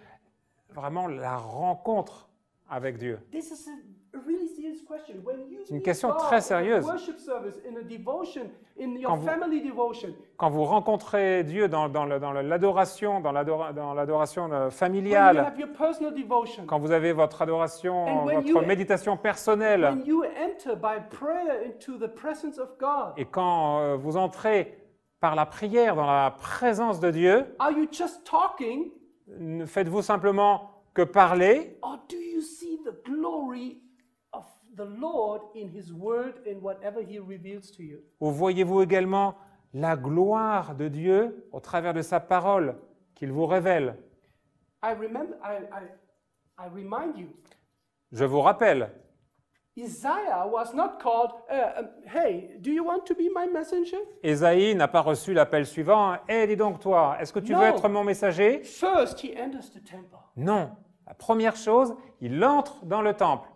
vraiment la rencontre avec Dieu? This is a really serious question. When you C'est une meet question God très in a sérieuse. worship service, in a devotion, in your Quand vous- family devotion, Quand vous rencontrez Dieu dans l'adoration, dans l'adoration when you familiale, have your personal devotion, quand vous avez votre adoration, And when votre you- méditation personnelle, when you enter by prayer into the presence of God, et quand vous entrez par la prière dans la présence de Dieu, are you just talking ne faites-vous simplement que parler, or do you see the glory of the Lord in His Word and whatever He reveals to you? ou voyez-vous également la gloire de Dieu au travers de sa parole qu'il vous révèle? I remind you, Je vous rappelle, Isaiah was not called, hey, do you want to be my messenger? Ésaïe n'a pas reçu l'appel suivant, « Eh, dis donc toi, est-ce que tu veux Non. être mon messager ?» First, he enters the temple. Non. La première chose, il entre dans le temple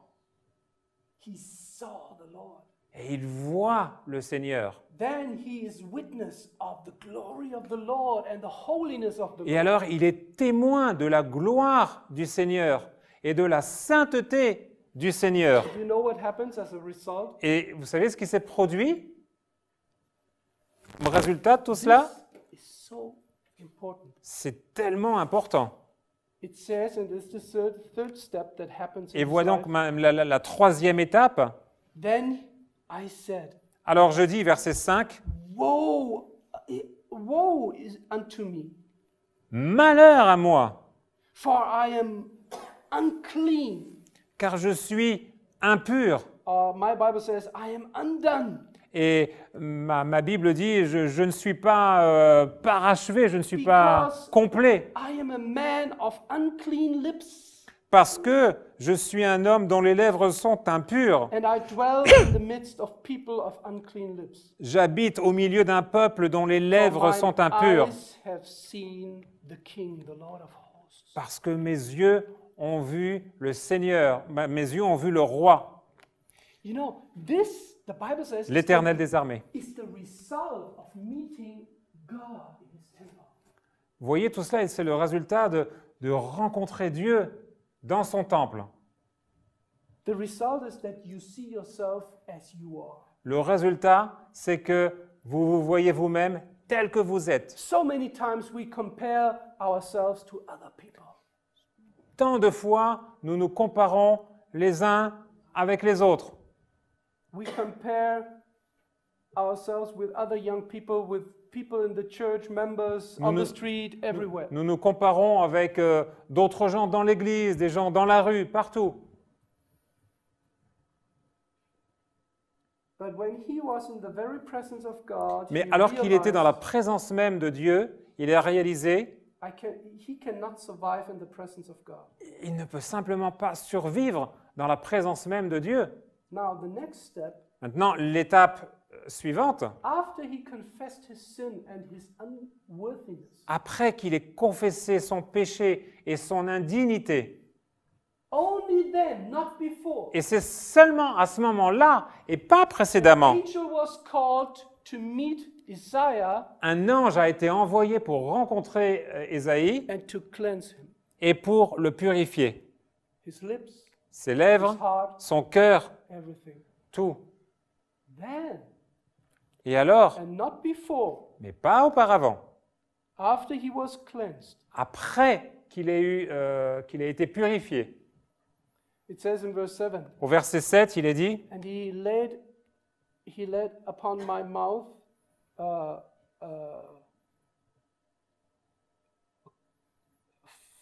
He saw the Lord. et il voit le Seigneur. Then he is witness of the glory of the Lord and the holiness of the Et Lord. alors, il est témoin de la gloire du Seigneur et de la sainteté du Seigneur. Do you know what happens as a result? Et vous savez ce qui s'est produit? Le résultat de tout cela, This is so important. c'est tellement important. It says, and this is the third step that happens Et in voit his donc life. la troisième étape. Then I said, Alors je dis, verset 5, woe is unto me, « Malheur à moi, for I am unclean. car je suis impur. My Bible says, I am undone. » Et ma Bible dit, je ne suis pas parachevé, je ne suis pas Because- complet, I am a man of unclean lips, parce que je suis un homme dont les lèvres sont impures. and I dwell in the midst of people of unclean lips. J'habite au milieu d'un peuple dont les lèvres For sont mine impures, eyes have seen the King, the Lord of hosts. parce que mes yeux ont vu le Seigneur, mes yeux ont vu le roi, You know, this, the Bible says, l'Éternel des armées. is the result of meeting God in His temple. Vous voyez, tout cela, c'est le résultat de rencontrer Dieu dans son temple. The result is that you see yourself as you are. Le résultat, c'est que vous vous voyez vous-même tel que vous êtes. So many times we compare ourselves to other people. Tant de fois, nous nous comparons les uns avec les autres. We compare ourselves with other young people, with people in the church, members on the street, everywhere. Nous nous comparons avec d'autres gens dans l'église, des gens dans la rue, partout. But when he was in the very presence of God, Mais he alors qu'il était dans la realized, présence même de Dieu, il a réalisé he cannot survive in the presence of God. qu'il ne peut simplement pas survivre dans la présence même de Dieu. Now, the next step, Maintenant, l'étape suivante, after he confessed his sin and his unworthiness, après qu'il ait confessé son péché et son indignité, only then, not before, et c'est seulement à ce moment-là et pas précédemment, angel was called to meet Isaiah un ange a été envoyé pour rencontrer Ésaïe and to cleanse him. et pour le purifier. His lips, Ses his lèvres, heart, son cœur, everything. tout. Then, Et alors, and not before, mais pas auparavant, after he was cleansed, après qu'il ait été purifié. it says in verse 7, Au verset 7, il est dit, and he laid upon my mouth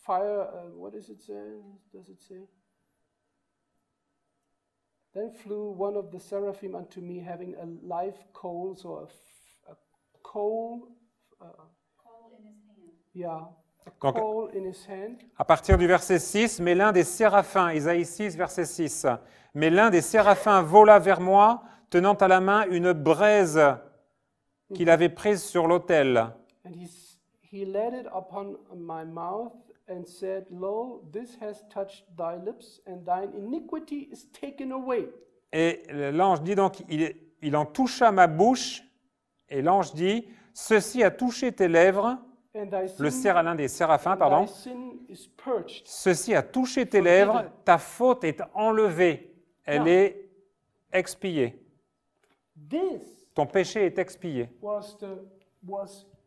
fire, what does it say? Then flew one of the seraphim unto me, having a live coal, so a coal, Coal in his hand. yeah, a Donc- coal in his hand. à partir du verset 6, mais l'un des séraphins, Isaïe 6, verset 6, mais l'un des séraphins vola vers moi, tenant à la main une braise qu'il avait prise sur l'autel. And he laid it upon my mouth and said, Lo, this has touched thy lips, and thine iniquity is taken away. Et l'ange dit donc, il en toucha ma bouche, et l'ange dit, ceci a touché tes lèvres, And thy l'un des séraphins, pardon, thy sin is purged. ceci a touché tes lèvres, ta faute est enlevée, elle Non. est expiée, This ton péché est expié. was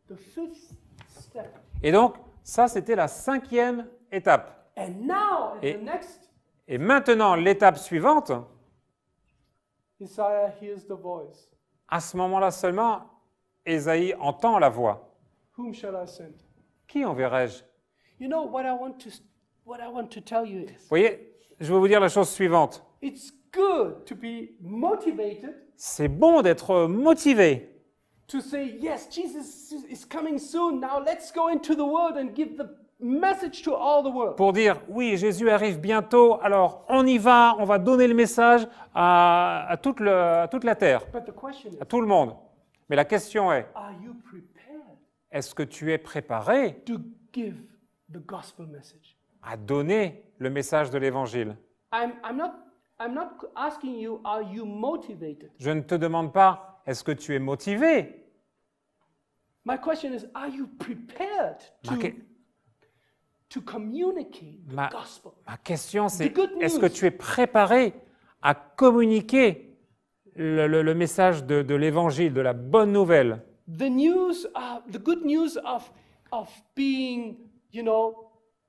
the fifth step. Et donc, ça c'était la 5e étape. And now, at Et- the next, Et maintenant, l'étape suivante, Isaiah hears the voice. à ce moment-là seulement, Ésaïe entend la voix. Whom shall I send? Qui enverrai-je? You know what I want to tell you is, Vous voyez, je vais vous dire la chose suivante. it's good to be motivated C'est bon d'être motivé, to say, yes, Jesus is coming soon. Now let's go into the world and give the message to all the world. pour dire, oui, Jésus arrive bientôt, alors on y va, on va donner le message à toute la terre, But the question is, à tout le monde. Mais la question est, are you prepared est-ce que tu es préparé to give the gospel message? à donner le message de l'Évangile? I'm not asking you, are you motivated? Je ne te demande pas, est-ce que tu es motivé? My question is, are you prepared Ma, que- to communicate the Ma- gospel? ma question c'est, The good est-ce que news. tu es préparé à communiquer le message de l'Évangile, de la bonne nouvelle? The good news of being,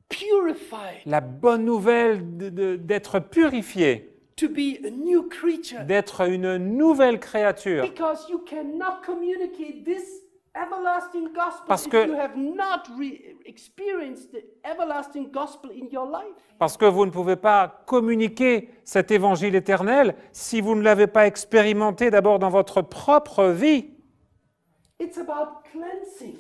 purified, La bonne nouvelle d'être purifié, to be a new creature. d'être une nouvelle créature. Because you cannot communicate this everlasting gospel Parce if que- you have not experienced the everlasting gospel in your life. Parce que vous ne pouvez pas communiquer cet évangile éternel si vous ne l'avez pas expérimenté d'abord dans votre propre vie. It's about cleansing.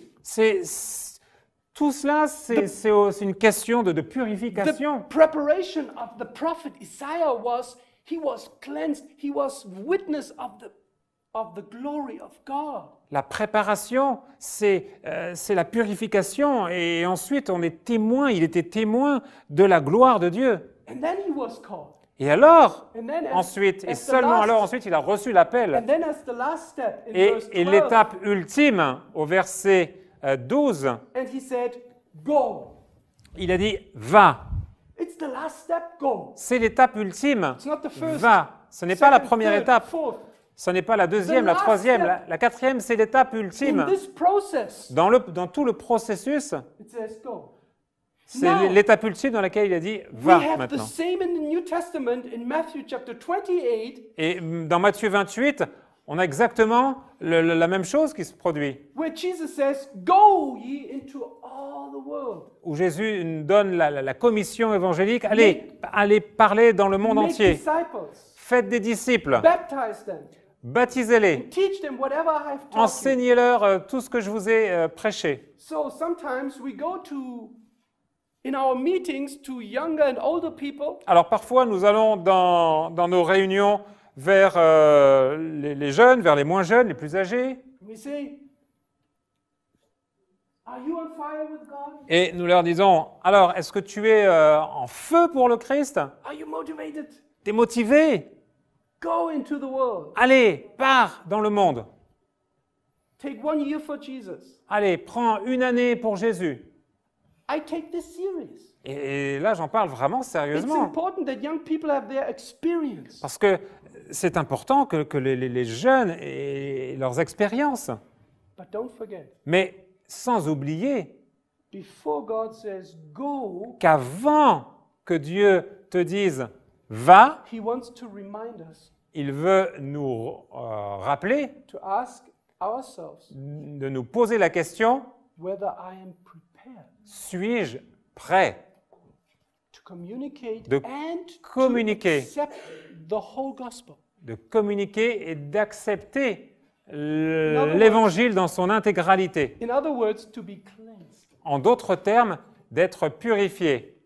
Tout cela, c'est une question de purification. The preparation of the prophet Isaiah he was cleansed. He was witness of the glory of God. La préparation, c'est la purification. Et ensuite, on est témoin, il était témoin de la gloire de Dieu. And then he was called. Et alors, And then ensuite, et as the seulement last- alors ensuite, il a reçu l'appel. And then as the last step in Et verse 12, l'étape ultime, au verset 12, and he said, go. il a dit « va ». It's the last step, go. C'est l'étape ultime. It's not the first. Va. Ce n'est pas la second, première third, étape. fourth. Ce n'est pas la deuxième, The la last troisième. step. La quatrième, c'est l'étape In ultime. this process, Dans tout le processus, it says go. c'est Now, l'étape ultime dans laquelle il a dit « We va have the maintenant same in the New Testament in Matthew chapter 28, ». Et dans Matthieu 28, on a exactement la même chose qui se produit, where Jesus says, go ye into all the world. où Jésus nous donne la commission évangélique. Allez parler dans le monde Make entier. disciples. Faites des disciples, Baptize them. baptisez-les, Teach them whatever I have taught you. enseignez-leur tout ce que je vous ai prêché. So sometimes we go to in our meetings to younger and older people, Alors parfois, nous allons dans nos réunions vers les jeunes, vers les moins jeunes, les plus âgés, we say, "Are you on fire with God? et nous leur disons, alors, est-ce que tu es en feu pour le Christ? Are you motivated? T'es motivé? Go into the world. Allez, pars dans le monde. Take 1 year for Jesus." Allez, prends une année pour Jésus. I take this serious. Et là, j'en parle vraiment It's sérieusement. important that young people have their experience. Parce que c'est important que les jeunes aient leurs expériences. But don't forget, Mais sans oublier before God says go, qu'avant que Dieu te dise « va », He wants to remind us il veut nous rappeler, to ask ourselves de nous poser la question whether I am prepared « suis-je prêt to communicate De and communiquer. to accept the whole gospel." de communiquer et d'accepter l'Évangile dans son intégralité ?» In other words, to be cleansed. En d'autres termes, d'être purifié.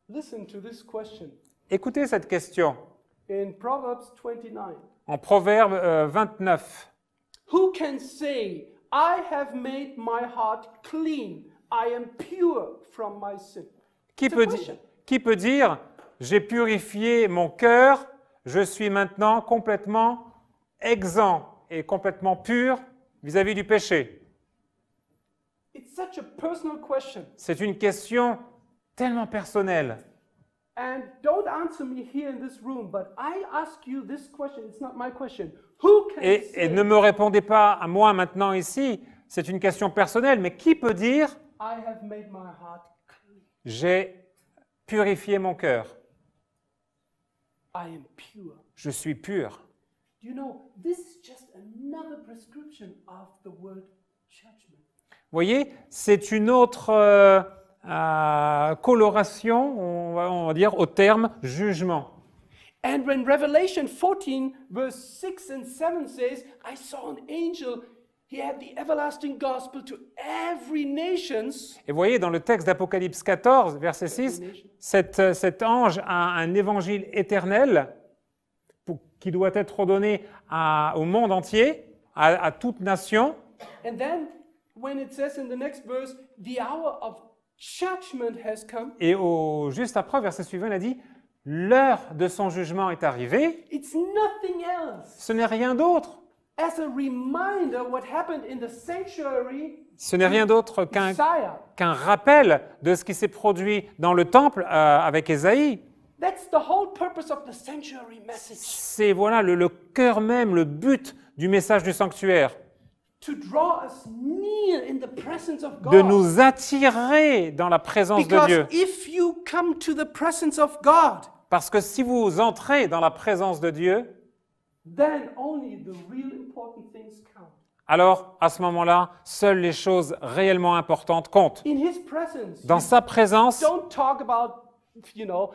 Listen to this question. Écoutez cette question In Proverbs 29, en Proverbe 29. who can say, "I have made my heart clean, I am pure from my sin"? Qui It's a peut, question. qui peut dire « J'ai purifié mon cœur, je suis maintenant complètement exempt et complètement pur vis-à-vis du péché ». It's such a personal question. C'est une question tellement personnelle. And don't answer me here in this room, but I ask you this question. It's not my question. Who can Et say, ne me répondez pas à moi maintenant ici, c'est une question personnelle, mais qui peut dire "I have made my heart clean, « J'ai purifié mon cœur, I am pure"? je suis pur ». Do you know, this is just another prescription of the word judgment. Vous voyez, c'est une autre coloration, on va dire, au terme jugement. And when Revelation 14, verse 6 and 7 says, "I saw an angel, he had the everlasting gospel to every nations." Et vous voyez, dans le texte d'Apocalypse 14, verset 6, cet ange a un évangile éternel qui doit être donné au monde entier, à toute nation. And then when it says in the next verse, "The hour of judgment has come," Et juste après, au verset suivant, il a dit « L'heure de son jugement est arrivée. it's nothing else. Ce n'est rien d'autre. As a reminder what happened in the sanctuary, Ce n'est rien d'autre qu'un Isaiah. rappel de ce qui s'est produit dans le temple avec Ésaïe. That's the whole purpose of the sanctuary message. C'est voilà le cœur même, le but du message du sanctuaire, To draw us near in the presence of God. de nous attirer dans la présence de Because Dieu. if you come to the presence of God, Parce que si vous entrez dans la présence de Dieu, then only the real important things count. alors à ce moment-là, seules les choses réellement importantes comptent. In His presence, Dans sa présence, don't talk about, you know what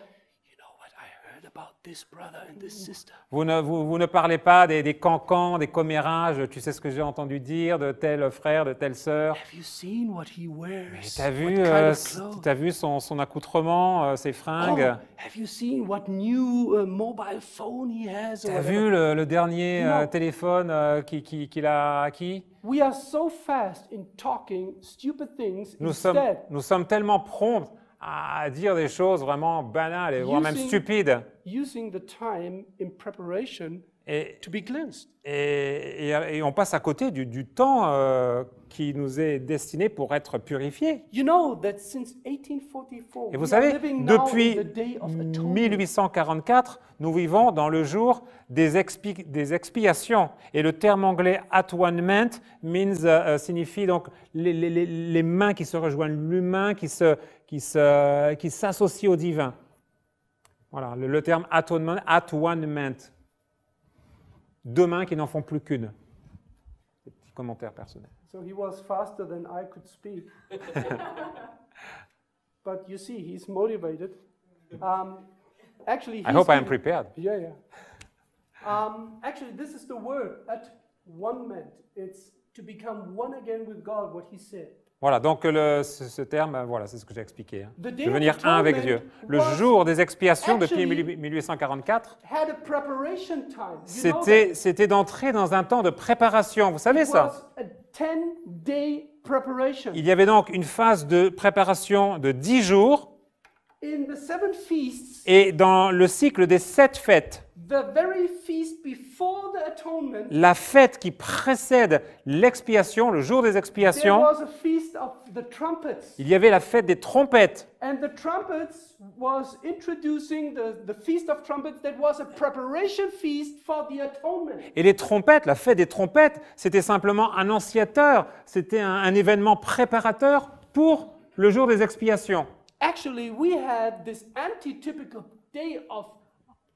I heard about this brother and this sister. vous ne parlez pas des cancans, des commérages, tu sais ce que j'ai entendu dire de tel frère, de telle sœur. Have you seen what he wears? T'as vu, What kind of clothes? t'as vu son accoutrement, ses Oh, fringues. have you seen what new mobile phone he has? or T'as whatever? vu le dernier Non. téléphone qu'il a acquis. We are so fast in talking stupid things Nous instead sommes tellement prompts à dire des choses vraiment banales et voire même Using- stupides. using the time in preparation Et, to be cleansed. et on passe à côté du temps qui nous est destiné pour être purifiés. You know that since 1844, Et vous we are savez, living now in depuis the day of atonement. 1844, nous vivons dans le jour des expiations. Et le terme anglais atonement signifie donc les mains qui se rejoignent, l'humain qui s'associe au divin. Voilà, le terme atonement. Deux mains qui n'en font plus qu'une. Petit commentaire personnel. So he was faster than I could speak. But you see, he's motivated. Actually, I hope I am he's- prepared. Yeah, yeah. Actually, this is the word at one meant. It's to become one again with God, what he said. Voilà, donc ce terme, voilà, c'est ce que j'ai expliqué. Hein. The day Devenir of un avec atonement Dieu. Le was jour des expiations depuis actually 1844, had a preparation time. You know that? c'était d'entrer dans un temps de préparation. Vous savez It ça? was a 10-day preparation. Il y avait donc une phase de préparation de 10 jours, In the 7 feasts, et dans le cycle des 7 fêtes, the very feast before the atonement, la fête qui précède l'expiation, le jour des there expiations, was a feast of the trumpets. il y avait la fête des trompettes. And the trumpets was introducing the feast of trumpets that was a preparation feast for the atonement. Et les trompettes, la fête des trompettes, c'était simplement annonciateur, c'était un événement préparateur pour le jour des expiations. Actually, we had this anti-typical day of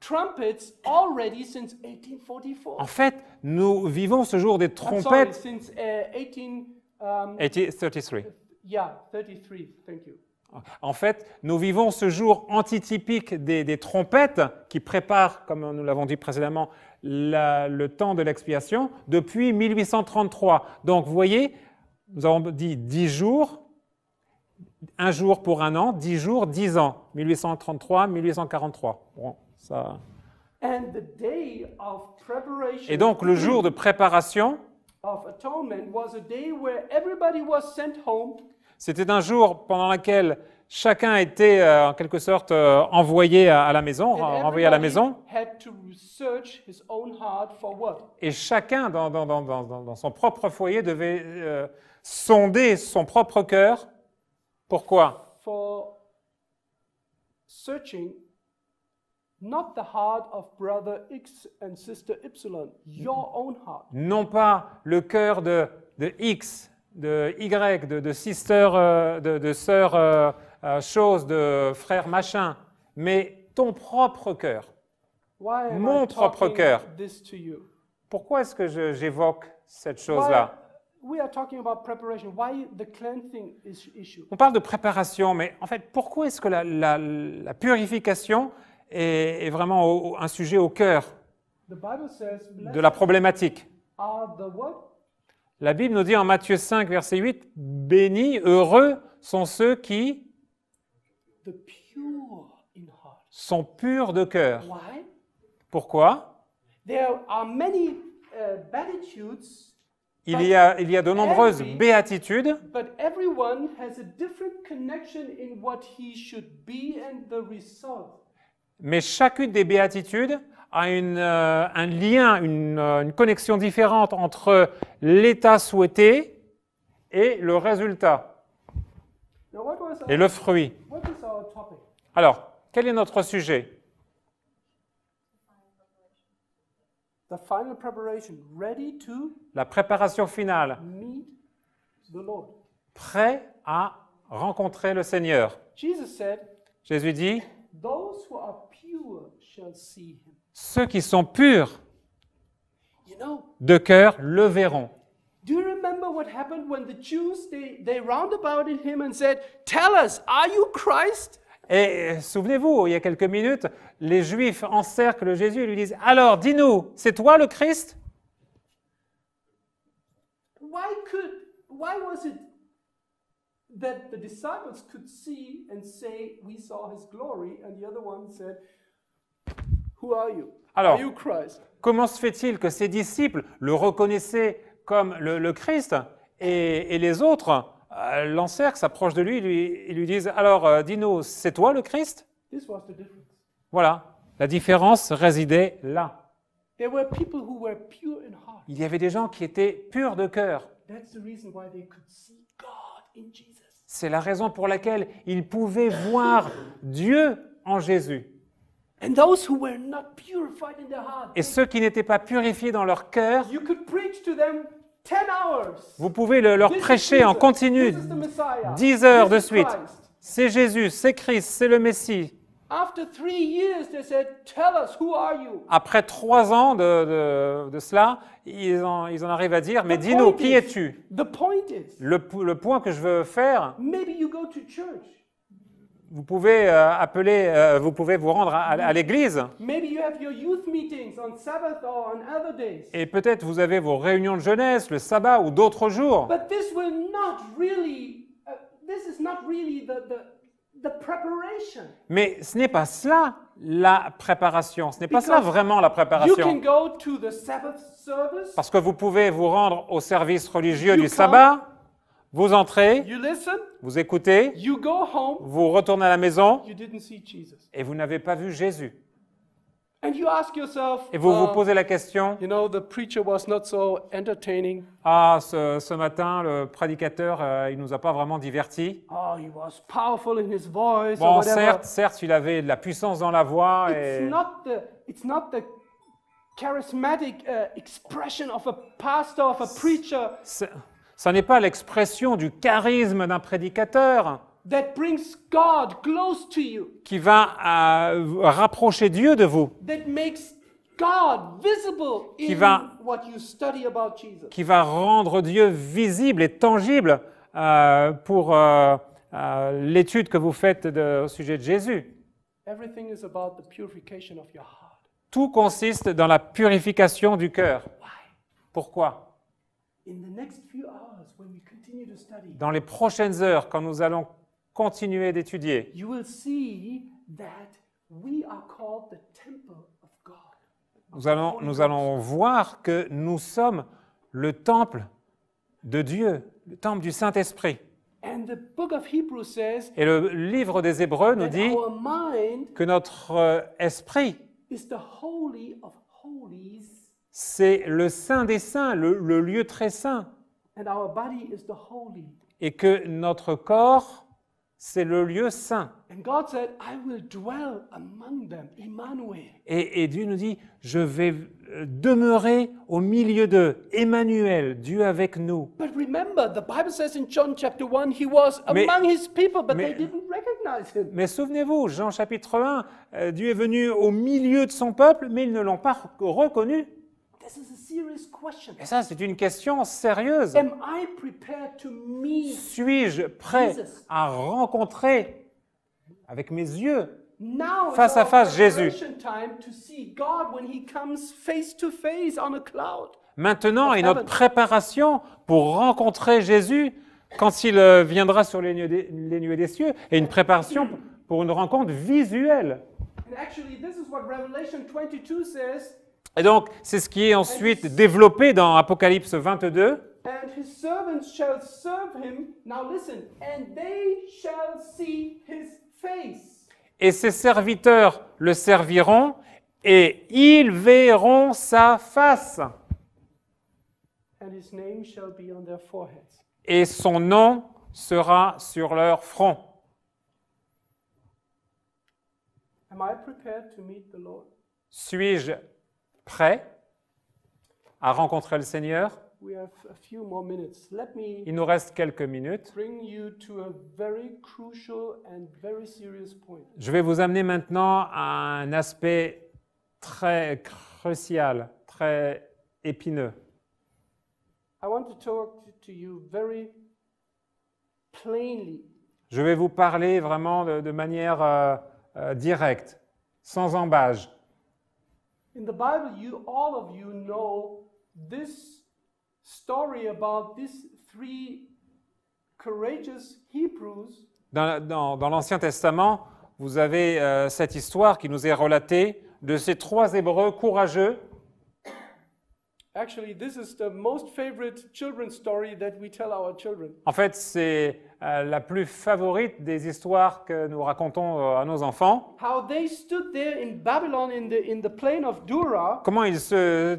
trumpets already since 1844. En fait, nous vivons ce jour des I'm sorry, trompettes. since 1833. yeah, 33, thank you. En fait, nous vivons ce jour antitypique des trompettes qui préparent, comme nous l'avons dit précédemment, le temps de l'expiation depuis 1833. Donc, vous voyez, nous avons dit 10 jours, un jour pour un an, 10 jours, 10 ans. 1833, 1843. Bon, ça... And the day of preparation Et donc, le jour de préparation, of atonement was a day where everybody was sent home. c'était un jour pendant lequel chacun était en quelque sorte envoyé à la maison, And renvoyé à la everybody maison, had to search his own heart for what? et chacun dans son propre foyer devait sonder son propre cœur. Pourquoi? For searching not the heart of brother X and sister Y, your own heart. Non pas le cœur de X, de Y, de sister, de sœur chose, de frère machin, mais ton propre cœur. Why am Mon I propre talking cœur. this to you? Pourquoi est-ce que j'évoque cette Why, chose-là? we are talking about preparation. Why the cleansing issue? On parle de préparation, mais en fait, pourquoi est-ce que la purification est vraiment un sujet au cœur The Bible says, de blessed la problématique? are the what? La Bible nous dit en Matthieu 5, verset 8, « Bénis, heureux sont ceux qui The pure in heart. sont purs de cœur. » Why? Pourquoi? There are many beatitudes, Il y a de nombreuses béatitudes, but everyone has a different connection in what he should be and the result. mais chacune des béatitudes a un lien, une connexion différente entre l'état souhaité et le résultat, Now, what was et le fruit. what is our topic? Alors, quel est notre sujet? The final preparation, ready to La préparation finale, meet the Lord. prêt à rencontrer le Seigneur. Jesus said, Jésus dit, "Those who are pure shall see him." ceux qui sont purs You know, de cœur le verront. do you remember what happened when the Jews they roundabouted him and said, "Tell us, are you Christ?" Et souvenez-vous, il y a quelques minutes, les Juifs encerclent Jésus et lui disent, alors, dis-nous, c'est toi le Christ? Why was it that the disciples could see and say, "We saw his glory," and the other one said, "Who are you? Alors, Are you Christ?" comment se fait-il que ses disciples le reconnaissaient comme le Christ et les autres l'encerclent, s'approchent de lui et lui disent, alors, dis-nous, c'est toi le Christ? This was the difference. Voilà, la différence résidait là. There were people who were pure in heart. Il y avait des gens qui étaient purs de cœur. That's the reason why they could see God in Jesus. C'est la raison pour laquelle ils pouvaient voir Dieu en Jésus. And those who were not purified in their heart, Et ceux qui n'étaient pas purifiés dans leur cœur, you could preach to them 10 hours. vous pouvez leur This is prêcher en Jesus. continu This is the Messiah. 10 heures de This is suite. Christ. C'est Jésus, c'est Christ, c'est le Messie. After 3 years, they said, "Tell us, who are you?" Après 3 ans de cela, ils en arrivent à dire, mais The dis-nous, point qui is- es-tu? The point is, Le point que je veux faire, maybe you go to church. vous pouvez vous pouvez vous rendre à l'église, Maybe you have your youth meetings on Sabbath or on other days. et peut-être vous avez vos réunions de jeunesse, le sabbat ou d'autres jours. But this will not really this is not really the preparation. Mais ce n'est pas cela la préparation. Ce n'est pas cela Because vraiment la You can préparation. go to the Sabbath service, Parce que vous pouvez vous rendre au service religieux You du come. sabbat, vous entrez, you listen, vous écoutez, you go home, vous retournez à la maison you didn't see Jesus. et vous n'avez pas vu Jésus. And you ask yourself, Et vous vous posez la question, you know, the preacher was not so entertaining. ah, ce matin, le prédicateur, il ne nous a pas vraiment divertis. Oh, he was powerful in his voice or Bon, whatever. certes, il avait de la puissance dans la voix. Et... It's not the charismatic expression of a pastor, of a preacher Ça n'est pas l'expression du charisme d'un prédicateur that brings God close to you, qui va rapprocher Dieu de vous, that makes God visible Qui in va- what you study about Jesus. qui va rendre Dieu visible et tangible pour l'étude que vous faites au sujet de Jésus. Everything is about the purification of your heart. Tout consiste dans la purification du cœur. Why? Pourquoi? In the next few hours, when we continue to study, Dans les prochaines heures, quand nous allons continuer d'étudier, you will see that we are called the temple of God. nous allons voir que nous sommes le temple de Dieu, le temple du Saint-Esprit. And the book of Hebrews says Et le livre des Hébreux nous that dit our mind que notre esprit, is the holy of holies c'est le Saint des Saints, le lieu très saint, and our body is the holy. et que notre corps, c'est le lieu saint. And God said, I will dwell among them, Emmanuel. Et Dieu nous dit, je vais demeurer au milieu d'eux, Emmanuel, Dieu avec nous. But remember, the Bible says in John chapter 1, he was Mais- among his people, but mais- they didn't recognize him. Mais souvenez-vous, Jean chapitre 1, Dieu est venu au milieu de son peuple, mais ils ne l'ont pas reconnu. This is a serious question. Et ça, c'est une question sérieuse. Am I prepared to meet? Suis-je prêt Jesus. à rencontrer avec mes yeux Now Face is à our face, Jésus. preparation time to see God when he comes face to face on a cloud. maintenant est notre heaven. préparation pour rencontrer Jésus quand il viendra sur les nuées des cieux, et une préparation pour une rencontre visuelle. And actually, this is what Revelation 22 says. Et donc, c'est ce qui est ensuite développé dans Apocalypse 22. And his servants shall serve him. Now listen. And they shall see his face. Et ses serviteurs le serviront, et ils verront sa face. And his name shall be on their foreheads. Et son nom sera sur leur front. Am I prepared to meet the Lord? Suis-je prêt à rencontrer le Seigneur? We have a few more minutes. Let me Il nous reste quelques minutes. bring you to a very crucial and very serious point. Je vais vous amener maintenant à un aspect très crucial, très épineux. I want to talk to you very plainly. Je vais vous parler vraiment de manière directe, sans embâge. In the Bible, all of you know this story about these three courageous Hebrews Dans l'Ancien Testament, vous avez cette histoire qui nous est relatée de ces trois Hébreux courageux. Actually, this is the most favorite children's story that we tell our children. En fait, c'est la plus favorite des histoires que nous racontons à nos enfants. How they stood there in Babylon in the plain of Dura Comment ils se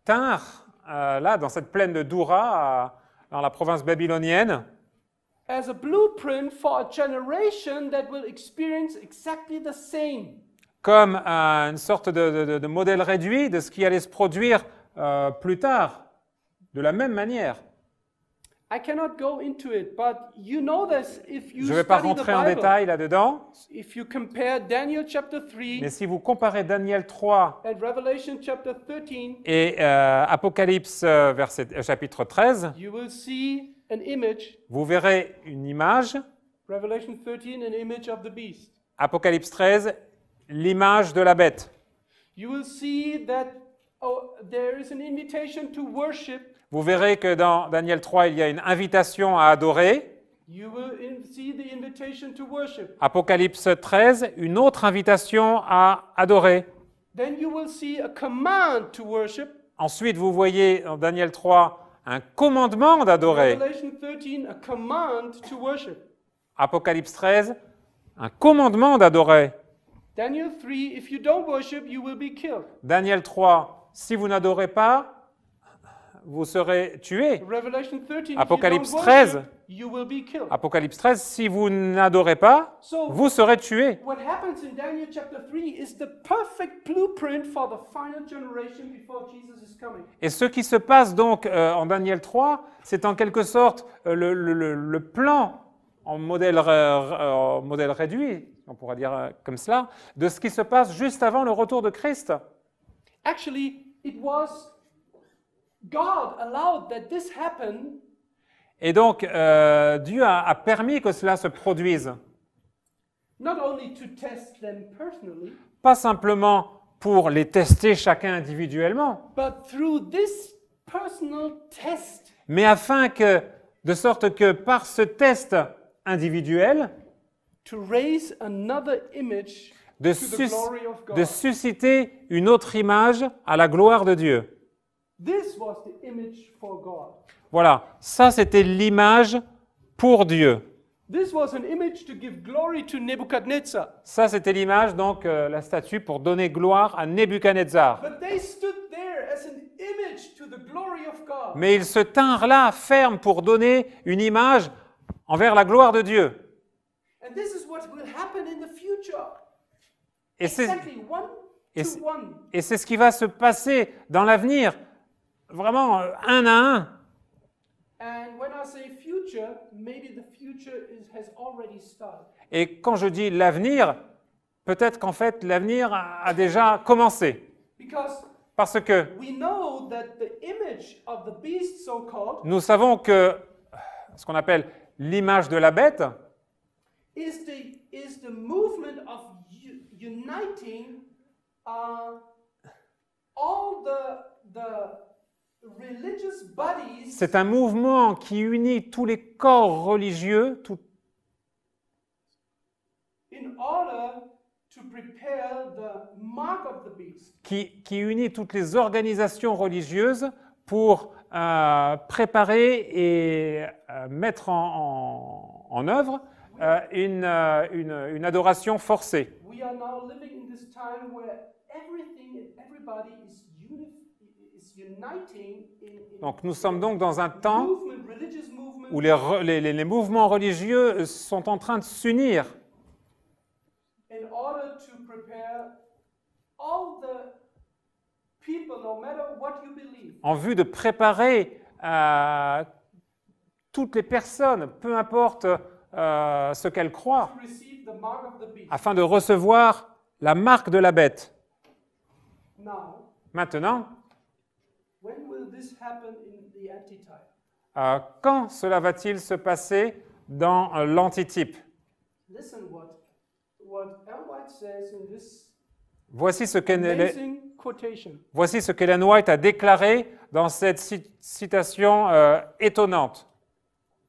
tinrent là, dans cette plaine de Doura, dans la province babylonienne, as a blueprint for a generation that will experience exactly the same. comme une sorte de modèle réduit de ce qui allait se produire plus tard, de la même manière. I cannot go into it, but you know this if you Je ne vais pas study the rentrer en Bible. détail là-dedans, If you compare Daniel chapter 3 mais si vous comparez Daniel 3 and Revelation chapter 13, et Apocalypse chapitre 13, you will see an image. vous verrez une image, Revelation 13, an image of the beast. Apocalypse 13, l'image de la bête. You will see that there is an invitation to worship, Vous verrez que dans Daniel 3, il y a une invitation à adorer, you will see the invitation to worship. Apocalypse 13, une autre invitation à adorer. Then you will see a command to worship. Ensuite, vous voyez dans Daniel 3 un commandement d'adorer. Revelation 13, a command to worship. Apocalypse 13, un commandement d'adorer. Daniel 3, if you don't worship, you will be killed. Daniel 3, si vous n'adorez pas, vous serez tués. Revelation 13, Apocalypse if you don't 13. worship, you will be killed. Apocalypse 13, si vous n'adorez pas, So, vous serez tués. what happens in Daniel chapter 3 is the perfect blueprint for the final generation before Jesus is coming. Et ce qui se passe donc en Daniel 3, c'est en quelque sorte le plan en modèle réduit, on pourrait dire comme cela, de ce qui se passe juste avant le retour de Christ. Actually, it was God allowed that this happen Et donc, Dieu a permis que cela se produise. not only to test them personally, Pas simplement pour les tester chacun individuellement, but through this personal test, mais afin que, de sorte que par ce test individuel, to raise another image de, to the glory of God. de susciter une autre image à la gloire de Dieu. This was the image for God. Voilà, ça c'était l'image pour Dieu. This was an image to give glory to Nebuchadnezzar. Ça c'était l'image, donc la statue pour donner gloire à Nebuchadnezzar. But they stood there as an image to the glory of God. Mais ils se tinrent là, fermes, pour donner une image envers la gloire de Dieu. And this is what will happen in the future. Et c'est Exactly, one et to c'est- one. et c'est ce qui va se passer dans l'avenir, vraiment un à un. And when I say future, maybe the future has already started. Et quand je dis l'avenir, peut-être qu'en fait l'avenir a déjà commencé. Because Parce que we know that the image of the beast, so-called, nous savons que ce qu'on appelle l'image de la bête, is the movement of uniting all the religious bodies c'est un mouvement qui unit tous les corps religieux, in order to prepare the mark of the beast. qui unit toutes les organisations religieuses pour préparer et mettre en œuvre une adoration forcée. We are now living in this time where everything and everybody is uniting in Donc nous sommes donc dans un temps movement, religious movement, où les mouvements religieux sont en train de s'unir in order to prepare all the people, no matter what you believe, en vue de préparer toutes les personnes, peu importe ce qu'elles croient, to receive the mark of the beast. afin de recevoir la marque de la bête. Now, Maintenant, when will this happen in the antitype? quand cela va-t-il se passer dans l'antitype? Listen what Ellen White says in this Voici ce qu'Ellen amazing quotation. White a déclaré dans cette citation étonnante.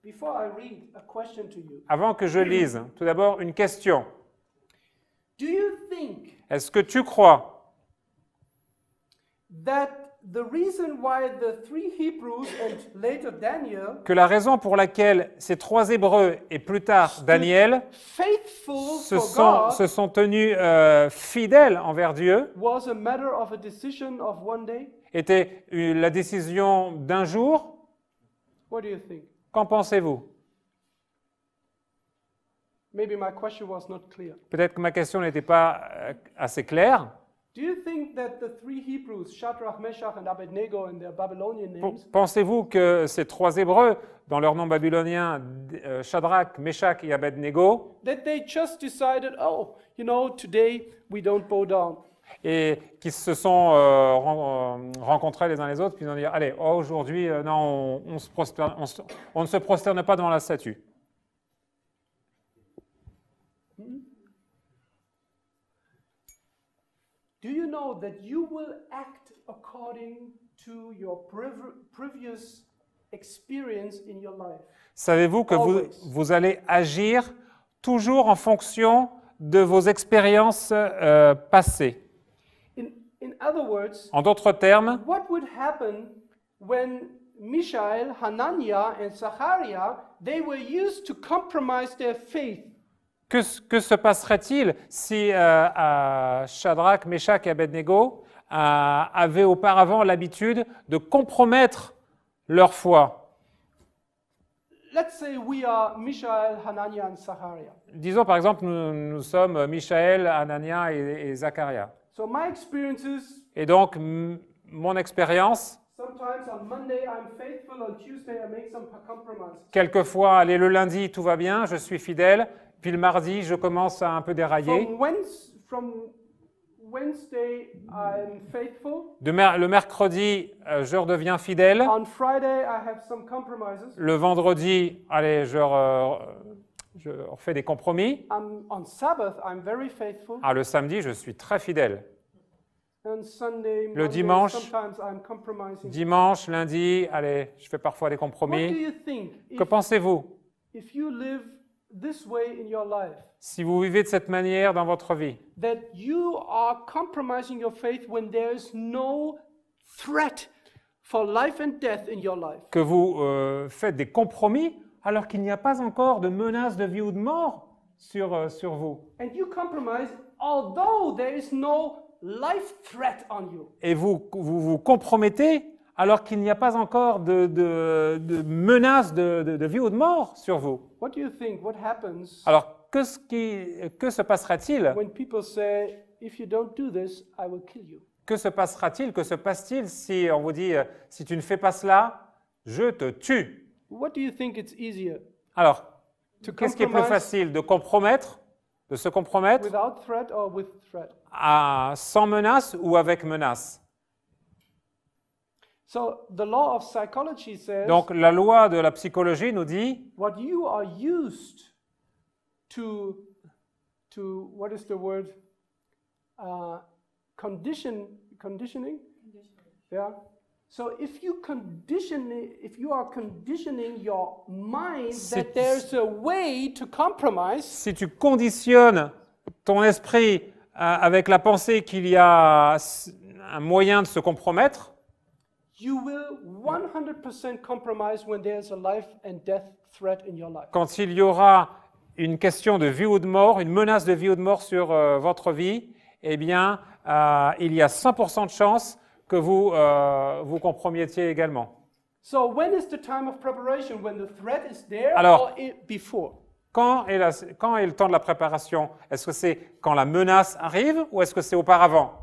Before I read, a question to you. Avant que je lise, tout d'abord une question. Do you think Est-ce que tu crois that the reason why the three Hebrews and later Daniel que la raison pour laquelle ces trois Hébreux et plus tard Daniel faithful for se God sont tenus fidèles envers Dieu was a matter of a decision of one day? était la décision d'un jour? What do you think? Qu'en pensez-vous? Maybe my question was not clear. Peut-être que ma question n'était pas assez claire. Do you think that the three Hebrews, Shadrach, Meshach, and Abednego, and their Babylonian names, Pensez-vous que ces trois Hébreux, dans leur nom babylonien, Shadrach, Meshach et Abednego, that they just decided, oh, you know, today we don't bow down? et qui se sont rencontrés les uns les autres, puis ils ont dit, allez, aujourd'hui, non, on ne se prosterne pas devant la statue. Do you know that you will act according to your previous experience in your life. Savez-vous que Always. vous allez agir toujours en fonction de vos expériences passées. In other words, En d'autres termes, what would happen when Mishael, Hananiah, and Zachariah, they were used to compromise their faith? que se passerait-il si Shadrach, Meshach et Abednego avaient auparavant l'habitude de compromettre leur foi? Let's say we are Mishael, Hananiah, and Zachariah. Disons par exemple, nous sommes Michaël, Anania et Zacharia. So my experiences, Et donc, mon expérience, sometimes on Monday I'm faithful, on Tuesday I make some compromises. quelquefois, allez, le lundi, tout va bien, je suis fidèle, puis le mardi, je commence à un peu dérailler. From Wednesday I'm faithful. Le mercredi, je redeviens fidèle. On Friday I have some compromises. Le vendredi, allez, je refais des compromis. On Sabbath I'm very faithful. Le samedi, je suis très fidèle. And Sunday, Le Monday, dimanche, sometimes I'm compromising. Dimanche, lundi, allez, je fais parfois des What do compromis. you think Que pensez-vous if you live this way in your life? si vous vivez de cette manière dans votre vie? That you are compromising your faith when there is no threat for life and death in your life. Que vous faites des compromis alors qu'il n'y a pas encore de menace de vie ou de mort sur vous. And you compromise although there is no life threat on you. Et vous compromettez alors qu'il n'y a pas encore de menace de vie ou de mort sur vous. What do you think? What happens Alors, que se passera-t-il? when people say, if you don't do this, I will kill you? Que se passera-t-il? Que se passe-t-il si on vous dit si tu ne fais pas cela, je te tue? What do you think it's easier? Alors, To qu'est-ce qui est plus compromise facile? De se compromettre without threat or with threat? sans menace ou avec menace? So the law of psychology says Donc, la loi de la psychologie nous dit what you are used to what is the word? Conditioning? Yeah. So if you are conditioning your mind that there's a way to compromise, si tu conditionnes ton esprit avec la pensée qu'il y a un moyen de se compromettre, you will 100% compromise when there's a life and death threat in your life. quand il y aura une question de vie ou de mort, une menace de vie ou de mort sur votre vie, eh bien, il y a 100% de chances que vous compromettiez également. So when is the time of preparation? When the threat is there Alors, or before? Quand est le temps de la préparation? Est-ce que c'est quand la menace arrive ou est-ce que c'est auparavant?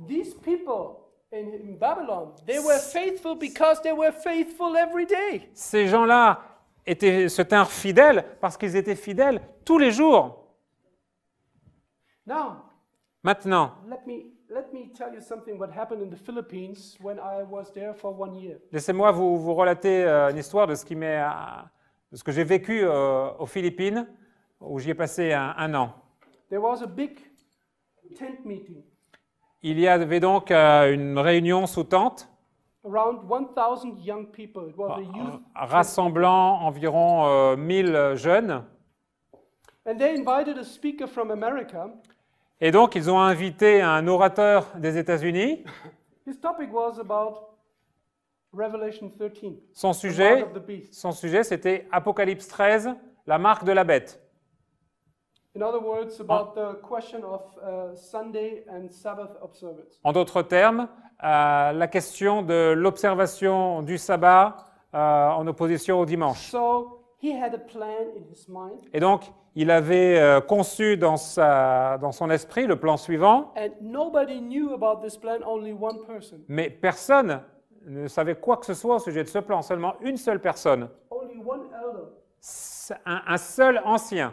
These people in Babylon, they were faithful because they were faithful every day. Ces gens-là se tinrent fidèles parce qu'ils étaient fidèles tous les jours. Now, Maintenant, let me tell you something what happened in the Philippines when I was there for 1 year. laissez-moi vous relater une histoire de ce que j'ai vécu aux Philippines, où j'y ai passé un an. There was a big tent meeting. Il y avait donc une réunion sous tente, Around 1,000 young people. It was a youth. rassemblant environ 1000 jeunes. And they invited a speaker from America. Et donc, ils ont invité un orateur des États-Unis. His topic was about Revelation 13. Son the mark of the beast. sujet, c'était Apocalypse 13, la marque de la bête. In other words, about the question of Sunday and Sabbath observance. En d'autres termes, la question de l'observation du sabbat en opposition au dimanche. So he had a plan in his mind, Et donc, il avait conçu dans son esprit le plan suivant, and nobody knew about this plan, only one person. mais personne ne savait quoi que ce soit au sujet de ce plan, seulement une seule personne, Only one elder. un seul ancien,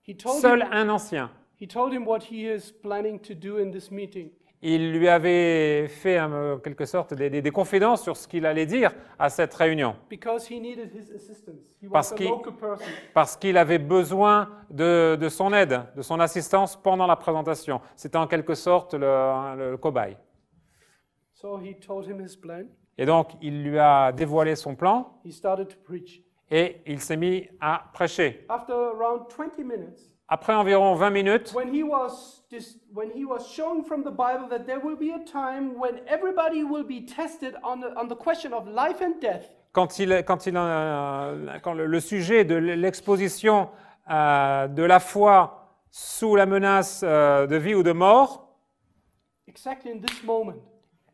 He told un ancien. him what he is planning to do in this meeting. Il lui avait fait en quelque sorte des confidences sur ce qu'il allait dire à cette réunion, Because he needed his assistance. He Parce was a qu'il- local person. parce qu'il avait besoin de son aide, de son assistance pendant la présentation. C'était en quelque sorte le cobaye. So he told him his plan. Et donc, il lui a dévoilé son plan he started to preach. et il s'est mis à prêcher. After around 20 minutes, Après environ 20 minutes, when he was showing from the Bible that there will be a time when everybody will be tested on the question of life and death, quand le sujet de l'exposition de la foi sous la menace de vie ou de mort, exactly in this moment,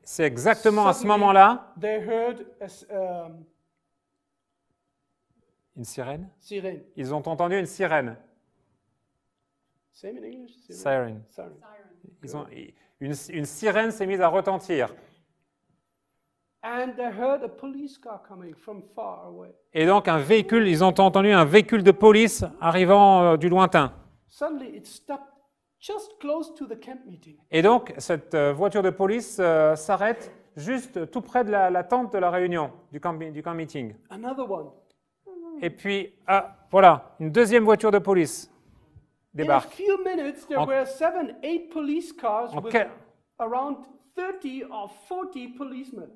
c'est exactement à ce Suddenly- moment-là, they heard une sirène. siren. Ils ont entendu une sirène. Same in English? Siren. Siren. Une sirène s'est mise à retentir. And they heard a police car coming from far away. Et donc ils ont entendu un véhicule de police arrivant du lointain. Suddenly it stopped just close to the camp meeting. Et donc cette voiture de police s'arrête juste tout près de la tente de la réunion du camp meeting. Another one. Et puis, voilà, une deuxième voiture de police In a débarque. few minutes, there En- were 7, 8 police cars En with quel- around 30 or 40 policemen.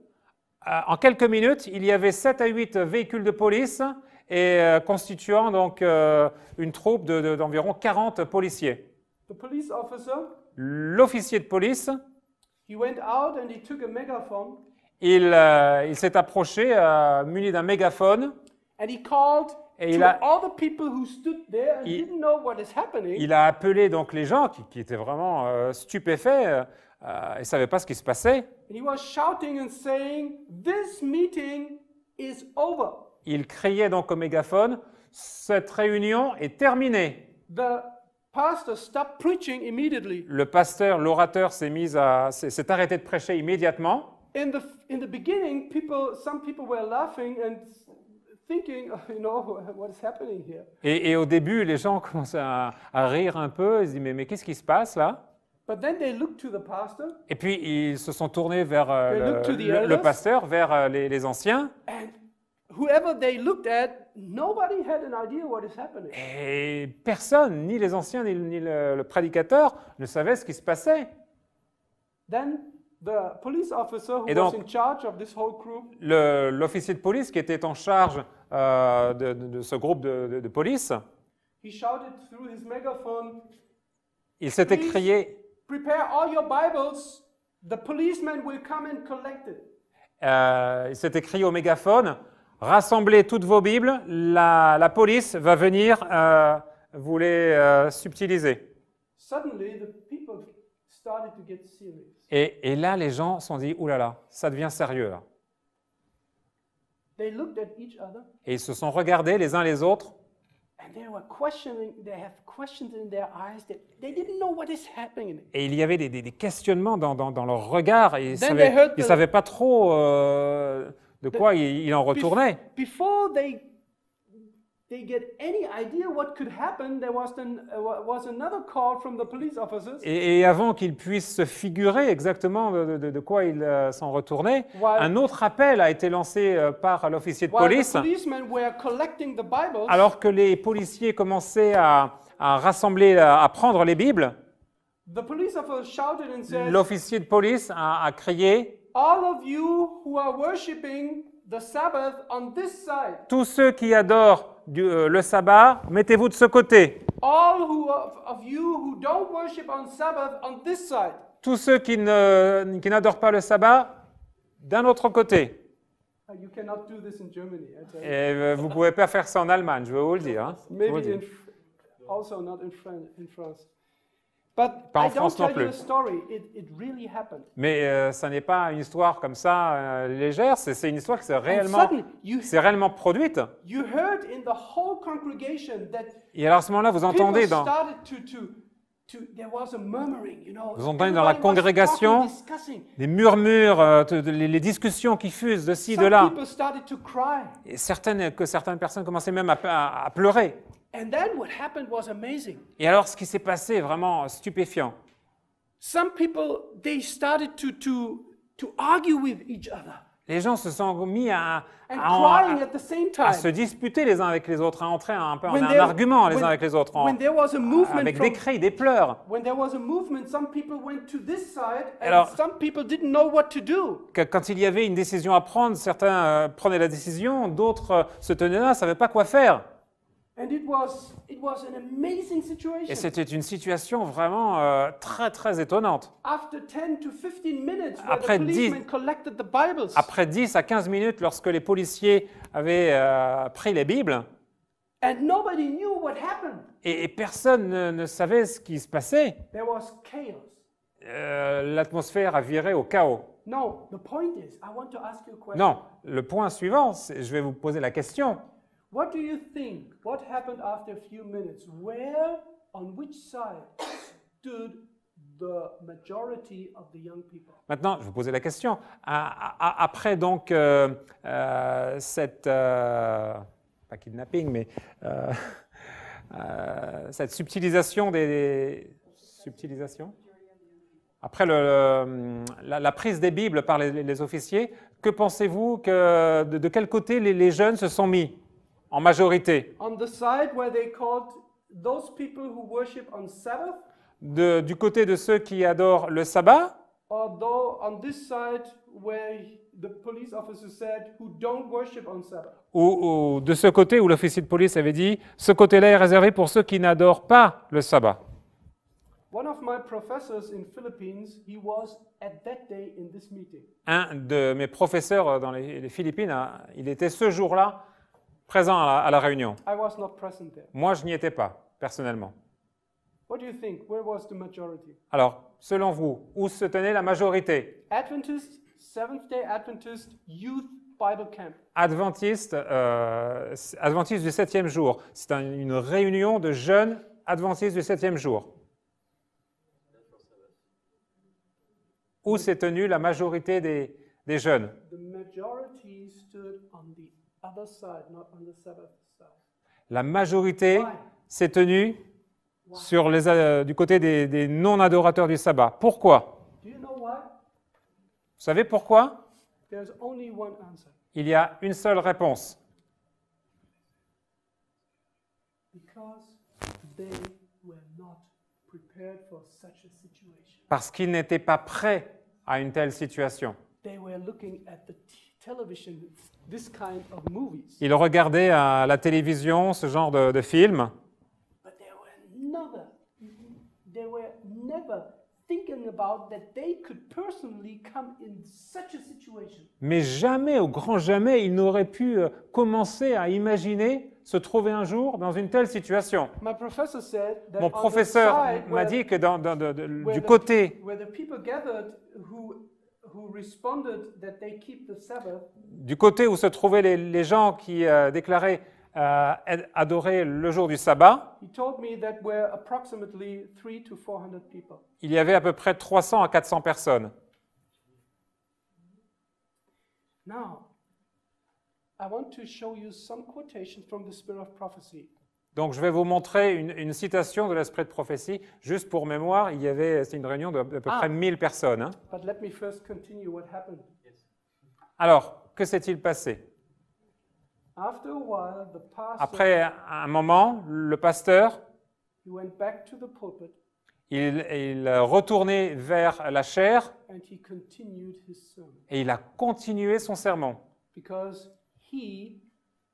En quelques minutes, il y avait 7 à 8 véhicules de police et constituant donc une troupe d'environ 40 policiers. The police officer, L'officier de police, he went out and he took a megaphone il s'est approché muni d'un mégaphone and he called et to il a, all the people who stood there and Il- didn't know what is happening. il a appelé donc les gens qui étaient vraiment stupéfaits et ne savaient pas ce qui se passait. And he was shouting and saying, "This meeting is over." Il criait donc au mégaphone, cette réunion est terminée. The pastor stopped preaching immediately. Le pasteur, l'orateur s'est arrêté de prêcher immédiatement. In the beginning, some people were laughing and thinking, what is happening here? Et au début, les gens commençaient à rire un peu. Ils se disent, mais qu'est-ce qui se passe là? But then they looked to the pastor, Et puis, ils se sont tournés vers They looked to the le elders. pasteur, vers les anciens. and whoever they looked at, nobody had an idea what is happening. Et personne, ni les anciens, ni le prédicateur, ne savait ce qui se passait. Then the police officer who Et was donc- in charge of this whole group, L'officier de police qui était en charge de ce groupe de police, he shouted through his megaphone, il s'était Please. crié, "Prepare all your Bibles. The policemen will come and collect it." il s'était crié au mégaphone, rassemblez toutes vos Bibles, la police va venir vous les subtiliser. Suddenly, the people started to get serious. Et là, les gens se sont dit, oulala, ça devient sérieux là. They looked at each other Et ils se sont regardés les uns les autres, and they were questioning. They have questions in their eyes that they didn't know what is happening. et il y avait des questionnements dans leur regard, et ils Then they heard ne the- savaient pas trop de quoi il en retournait. Before they get any idea what could happen, there was another call from the police officers. Et avant qu'ils puissent se figurer exactement de quoi il s'en retournait, While- un autre appel a été lancé par l'officier de While police, the policemen were collecting the Bibles, alors que les policiers commençaient à rassembler, à prendre les Bibles. the police officer shouted and said, L'officier de police a crié, "All of you who are worshiping the Sabbath on this side, tous ceux qui adorent le sabbat, mettez-vous de ce côté. all of you who don't worship on Sabbath on this side." Tous ceux qui n'adorent pas le sabbat, d'un autre côté. You cannot do this in Germany. I tell you. Et vous ne pouvez pas faire ça en Allemagne, je vais vous le dire. hein. Je vais vous le Maybe dire. also not in France. But Pas en I don't France non tell you plus. a story. It really happened. Mais ça n'est pas une histoire comme ça légère, c'est une histoire qui s'est And réellement, suddenly, produite. you heard in the whole congregation that Et alors à ce moment-là, vous people entendez started there was a murmuring, Vous entendez dans la Everybody was congrégation talking, discussing. des murmures, les discussions qui fusent de ci, de Some là. people started to cry. Et certaines personnes commençaient même à pleurer. And then what happened was amazing. Et alors ce qui s'est passé est vraiment stupéfiant. Some people, they started to argue with each other. Les gens se sont mis and crying at the same à time. se disputer les uns avec les autres, à entrer un peu en When un there- argument les uns when- avec les autres, When there was a movement avec from des cris, des pleurs. When there was a movement, some people went to this side, and Alors- some people didn't know what to do. Quand il y avait une décision à prendre, certains prenaient la décision, d'autres se tenaient là, ne savaient pas quoi faire. And it was an amazing Et situation. c'était une situation vraiment très très étonnante. After 10 to 15 minutes, where Après the policemen collected the Bibles, Après 10 à 15 minutes, lorsque les policiers avaient pris les Bibles, and nobody knew what happened, et personne ne savait ce qui se passait, there was chaos. l'atmosphère a viré au chaos. No, the point is, I want to ask you a question. Non, le point suivant, je vais vous poser la question. What do you think? What happened after a few minutes? Where, on which side stood the majority of the young people? Maintenant, je vais vous poser la question. Après donc cette, pas kidnapping, mais cette subtilisation subtilisation. Après la prise des Bibles par les officiers, que pensez-vous de quel côté les jeunes se sont mis en majorité? On the side where they called those people who worship on Sabbath, Du côté de ceux qui adorent le sabbat, or though on this side where the police officer said who don't worship on Sabbath? ou de ce côté où l'officier de police avait dit « ce côté-là est réservé pour ceux qui n'adorent pas le sabbat ». One of my professors in Philippines, he was at that day in this meeting. Un de mes professeurs dans les Philippines, il était ce jour-là présent à la réunion. I was not present there. Moi, je n'y étais pas, personnellement. What do you think? Where was the majority? Alors, selon vous, où se tenait la majorité? Adventist, Seventh-day Adventist Youth Bible Camp. Adventiste du 7e jour. C'est une réunion de jeunes adventistes du 7e jour. Où s'est tenue la majorité des jeunes? The majority stood on the other side, not on the Sabbath side. La majorité Why? s'est tenue sur du côté des non-adorateurs du sabbat. Pourquoi? Do you know why? Vous savez pourquoi? There's only one answer. Il y a une seule réponse. Because they were not prepared for such a situation. Parce qu'ils n'étaient pas prêts à une telle situation. They were looking at the television, this kind of movies. Ils regardaient à la télévision ce genre de films, But they were never thinking about that they could personally come in such a situation. mais jamais, au grand jamais, ils n'auraient pu commencer à imaginer se trouver un jour dans une telle situation. My professor said that Mon on the professeur side m'a where- dit que where du the côté pe- where the people gathered who responded that they keep the Sabbath, où se trouvaient les gens qui déclaraient adorer le jour du sabbat, he told me that were approximately 300 to 400 people. il y avait à peu près 300 à 400 personnes. Now, I want to show you some quotations from the Spirit of Prophecy. Donc je vais vous montrer une citation de l'Esprit de prophétie. Juste pour mémoire, c'était une réunion d'à peu près 1000 personnes. Hein. But let me first continue what happened. Alors, que s'est-il passé? After a while, the pastor Après un moment, le pasteur, he went back to the pulpit il retournait vers la chaire and he continued his sermon et il a continué son sermon. because he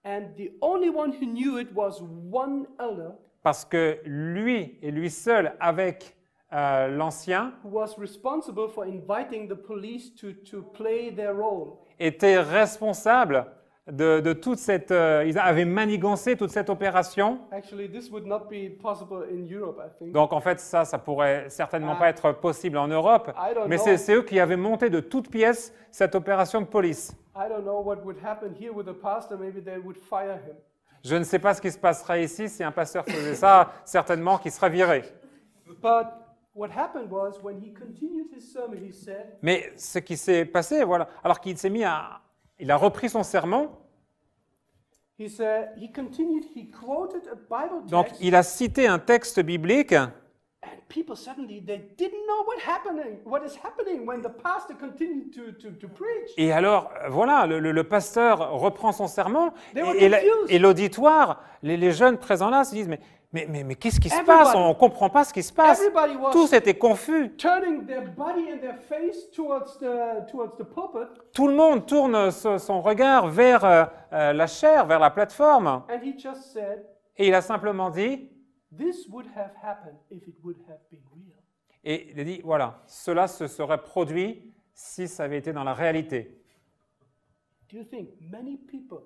and the only one who knew it was one elder Parce que lui et lui seul, avec l'ancien, who was responsible for inviting the police to play their role. était responsable de toute cette... ils avaient manigancé toute cette opération. Actually, this would not be possible in Europe, I think. Donc en fait, ça pourrait certainement pas être possible en Europe. I don't Mais know. c'est eux qui avaient monté de toutes pièces cette opération de police. I don't know what would happen here with the pastor. Maybe they would fire him. Je ne sais pas ce qui se passerait ici si un pasteur faisait ça, certainement qu'il serait viré. But what happened was when he continued his sermon, he said, Mais ce qui s'est passé, voilà, alors qu'il s'est mis à... Il a repris son sermon, he continued, he quoted a Bible donc text il a cité un texte biblique And people suddenly, they didn't know what is happening when the pastor continued to preach. Et alors, voilà, le pasteur reprend son sermon They were et confused. l'auditoire, les jeunes présents là se disent, mais qu'est-ce qui se Everybody. passe? On ne comprend pas ce qui se passe. Everybody was Tous étaient confus. turning their body and their face towards the pulpit, Tout le monde tourne son regard vers la chair, vers la plateforme. and he just said, Et il a simplement dit, this would have happened if it would have been real. et il a dit, voilà, cela se serait produit si ça avait été dans la réalité. Do you think many people,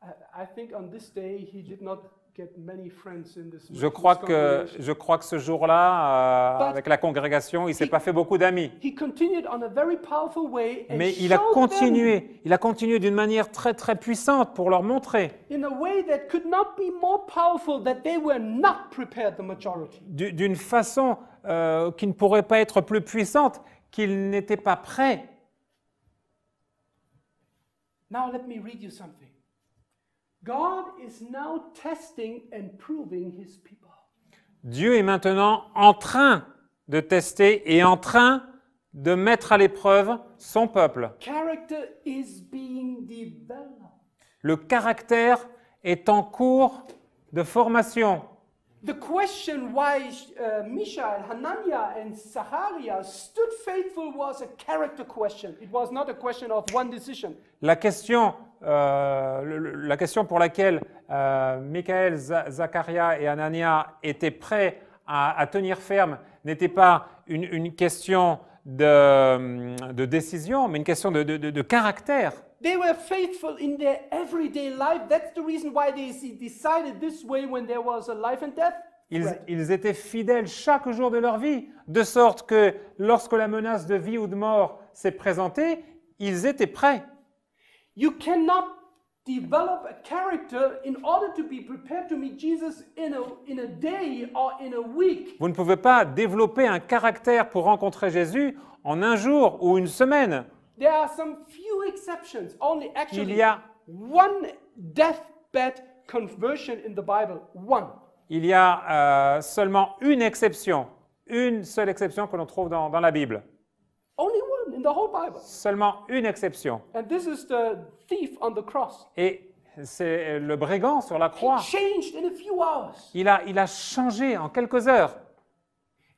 I think on this day he did not get many friends in this Je crois congregation. que ce jour-là, But- avec la congrégation, il ne s'est pas fait beaucoup d'amis. He continued on a very powerful way and Mais il a showed continué d'une manière très très puissante pour leur montrer, them in a way that could not be more powerful that they were not prepared, the majority. d'une façon qui ne pourrait pas être plus puissante, qu'ils n'étaient pas prêts. Now let me read you something. God is now testing and proving his people. Dieu est maintenant en train de tester et en train de mettre à l'épreuve son peuple. Character is being developed. Le caractère est en cours de formation. The question why Mishael, Hananiah, and Zachariah stood faithful was a character question. It was not a question of one decision. La question pour laquelle Michaël, Zacharia et Anania étaient prêts à tenir ferme n'était pas une question de décision, mais une question de caractère. They were faithful in their everyday life. That's the reason why they decided this way when there was a life and death. threat. Ils étaient fidèles chaque jour de leur vie, de sorte que lorsque la menace de vie ou de mort s'est présentée, ils étaient prêts. You cannot develop a character in order to be prepared to meet Jesus in a day or in a week. Vous ne pouvez pas développer un caractère pour rencontrer Jésus en un jour ou une semaine. There are some few exceptions. Only Il actually y a, one deathbed conversion in the Bible. One. il y a seulement une seule exception que l'on trouve dans la Bible. Only one in the whole Bible. Seulement une exception. And this is the thief on the cross. Et c'est le brigand sur la He croix. changed in a few hours. Il a changé en quelques heures.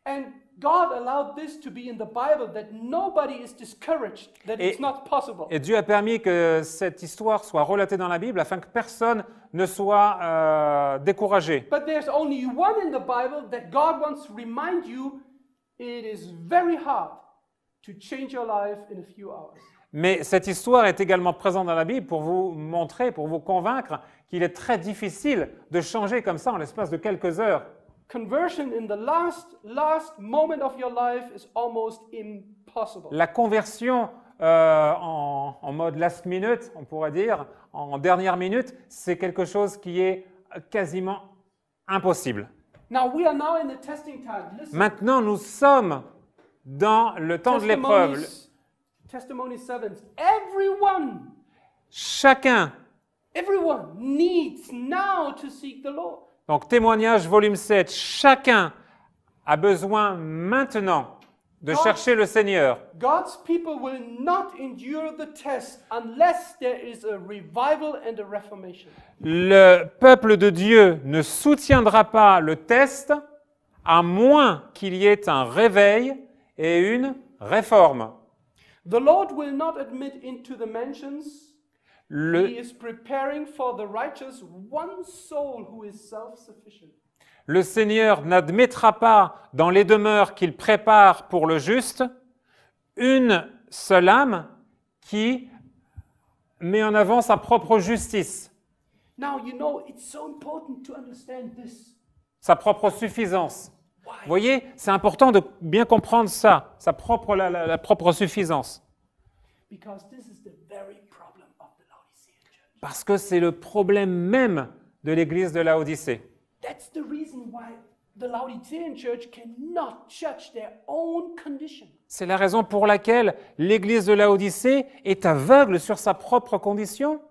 And God allowed this to be in the Bible that nobody is discouraged, that it's not possible. Et Dieu a permis que cette histoire soit relatée dans la Bible afin que personne ne soit découragé. But there's only one in the Bible that God wants to remind you it is very hard to change your life in a few hours. Mais cette histoire est également présente dans la Bible pour vous montrer, pour vous convaincre qu'il est très difficile de changer comme ça en l'espace de quelques heures. Conversion in the last moment of your life is almost impossible. La conversion en mode last minute, on pourrait dire, en dernière minute, c'est quelque chose qui est quasiment impossible. Now we are now in the testing time. Listen. Maintenant, nous sommes dans le temps de l'épreuve. Testimony 7. Everyone needs now to seek the Lord. Donc, témoignage volume 7, chacun a besoin maintenant de chercher le Seigneur. God's people will not endure the test unless there is a revival and a reformation. Le peuple de Dieu ne soutiendra pas le test à moins qu'il y ait un réveil et une réforme. The Lord will not admit into the mansions. He is preparing for the righteous one soul who is self-sufficient. Le Seigneur n'admettra pas dans les demeures qu'il prépare pour le juste une seule âme qui met en avant sa propre justice, Now, you know, it's so important to understand this. sa propre suffisance. Vous voyez, c'est important de bien comprendre ça, la propre suffisance. Because this is the very problem of the Laodicean church. Parce que c'est le problème même de l'église de Laodicée. That's the reason why the Laodicean church cannot judge their own condition. C'est la raison pour laquelle l'église de Laodicée est aveugle sur sa propre condition.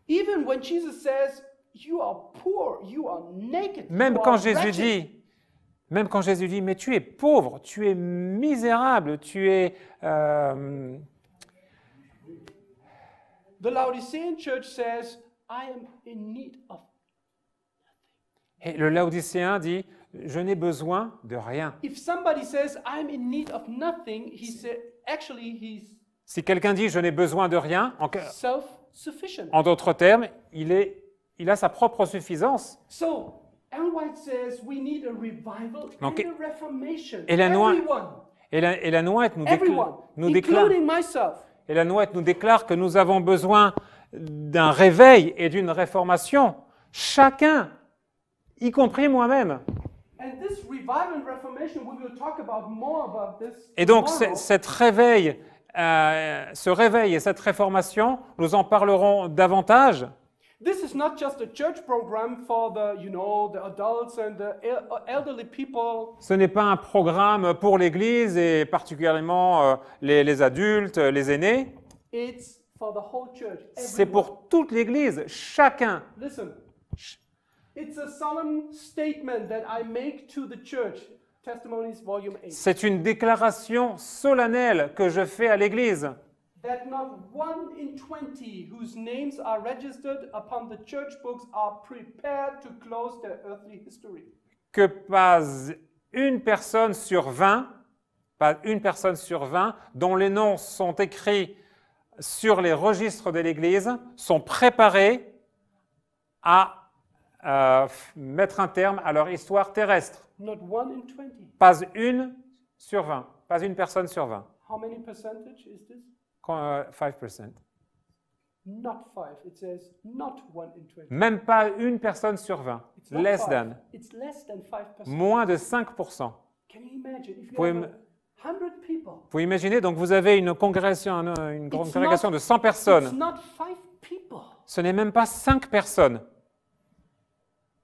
Even when Jesus says, you are poor, you are naked, Même you quand are Jésus wretched. dit, Même quand Jésus dit, mais tu es pauvre, tu es misérable, tu es... The Laodicean church says, I am in need of. Et le Laodicéen dit, je n'ai besoin de rien. If somebody says, I'm in need of nothing, actually he's Si quelqu'un dit, je n'ai besoin de rien, self-sufficient. en d'autres termes, il a sa propre suffisance. So, Ellen White says we need a revival Donc, and a reformation. Ellen White- Everyone, Ellen White everyone, including myself. Ellen White nous déclare que nous avons besoin d'un réveil et d'une réformation. Chacun, y compris moi-même. And this revival and reformation, we will talk about more about this Et donc, tomorrow. ce réveil et cette réformation, nous en parlerons davantage. This is not just a church program for the adults and the elderly people. Ce n'est pas un programme pour l'Église et particulièrement les adultes, les aînés. It's for the whole church. C'est everyone. pour toute l'Église, chacun. Listen, it's a solemn statement that I make to the church. Testimonies, volume 8. C'est une déclaration solennelle que je fais à l'Église. That not 1 in 20 whose names are registered upon the church books are prepared to close their earthly history. Que pas une personne sur 20, pas une personne sur 20, dont les noms sont écrits sur les registres de l'Église, sont préparés à mettre un terme à leur histoire terrestre. Not 1 in 20. Pas une sur 20, pas une personne sur 20. How many percentage is this? 5%. Not 5. It says not 1 in 20. Même pas une personne sur 20. It's not Less 5. than. It's less than 5%. Moins de 5%. Can you imagine if you Pouvez have 100 people? Vous imaginez, donc vous avez une congrégation de 100 It's personnes. not 5 people Ce n'est même pas 5 personnes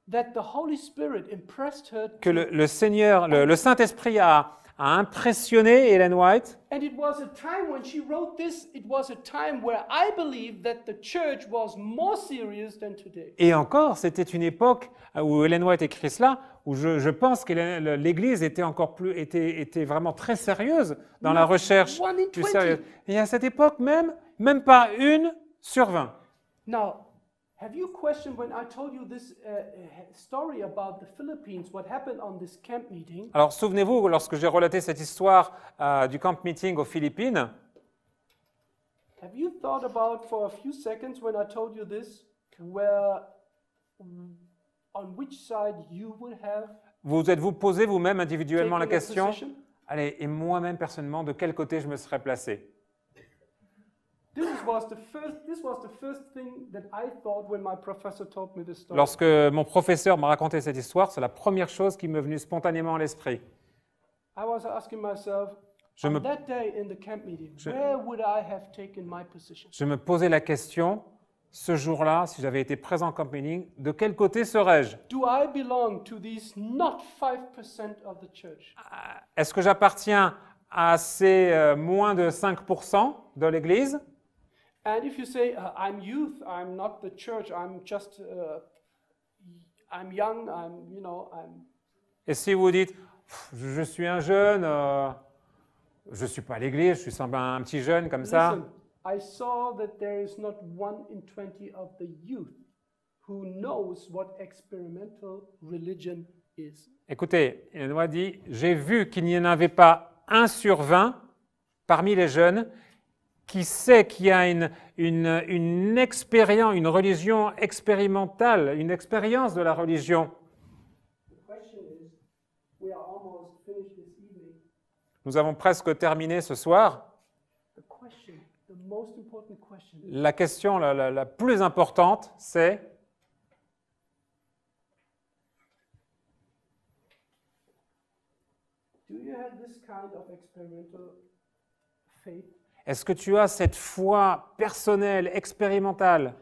that the Holy Spirit impressed her que to. le Seigneur, le Saint-Esprit a impressionné Ellen White. And it was a time when she wrote this, it was a time where I believe that the church was more serious than today. Et encore, c'était une époque où Ellen White écrit cela, où je pense que l'Église était était vraiment très sérieuse dans la recherche One in du 20. sérieux. Et à cette époque même pas une sur 20. Now, have you questioned when I told you this story about the Philippines, what happened on this camp meeting? Alors souvenez-vous, lorsque j'ai relaté cette histoire du camp meeting aux Philippines, Have you thought about for a few seconds when I told you this, where, on which side you would have vous êtes-vous posé vous-même individuellement la taken a question, position? allez, et moi-même personnellement, de quel côté je me serais placé? This was the first thing that I thought when my professor told me this story. Lorsque mon professeur m'a raconté cette histoire, c'est la première chose qui m'est venue spontanément à l'esprit. I was asking myself, Je on me- that day in the camp meeting, where would I have taken my position? Je me posais la question, ce jour-là, si j'avais été présent au camp meeting, de quel côté serais-je? Do I belong to these not 5% of the church? Est-ce que j'appartiens à ces moins de 5% de l'Église? And if you say, I'm youth, I'm not the church, I'm just, I'm young, I'm. Et si vous dites, je suis un jeune, je ne suis pas à l'église, je suis simplement un petit jeune comme ça. Listen, I saw that there is not 1 in 20 of the youth who knows what experimental religion is. Écoutez, il nous a dit, j'ai vu qu'il n'y en avait pas 1 sur 20 parmi les jeunes qui sait qu'il y a une expérience, une religion expérimentale, une expérience de la religion. The question is, we are almost finished this evening. Nous avons presque terminé ce soir. The question, the most important question is, La question la plus importante, c'est do you have this kind of experimental faith? est-ce que tu as cette foi personnelle, expérimentale?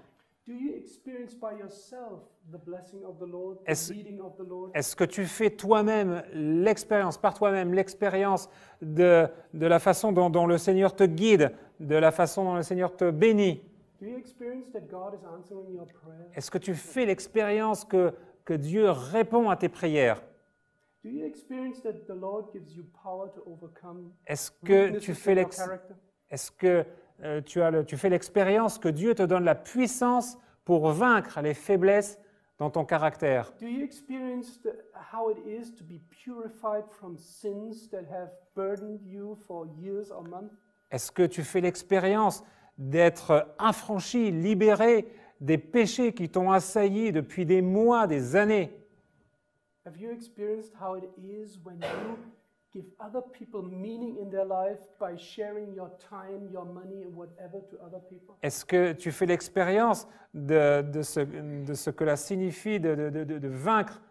Do you experience by yourself the blessing of the Lord, the Est-ce- leading of the Lord? Est-ce que tu fais toi-même l'expérience, par toi-même, l'expérience de la façon dont le Seigneur te guide, de la façon dont le Seigneur te bénit? Do you experience that God is answering your prayer? Est-ce que tu fais l'expérience que Dieu répond à tes prières? Do you experience that the Lord gives you power to overcome Est-ce que weaknesses tu in fais your l'ex- character? est-ce que tu fais l'expérience que Dieu te donne la puissance pour vaincre les faiblesses dans ton caractère? Do you experience how it is to be purified from sins that have burdened you for years or months? Est-ce que tu fais l'expérience d'être affranchi, libéré des péchés qui t'ont assailli depuis des mois, des années? Have you experienced how it is when you give other people meaning in their life by sharing your time, your money, and whatever to other people? Est-ce que tu fais l'expérience de ce que cela signifie de vaincre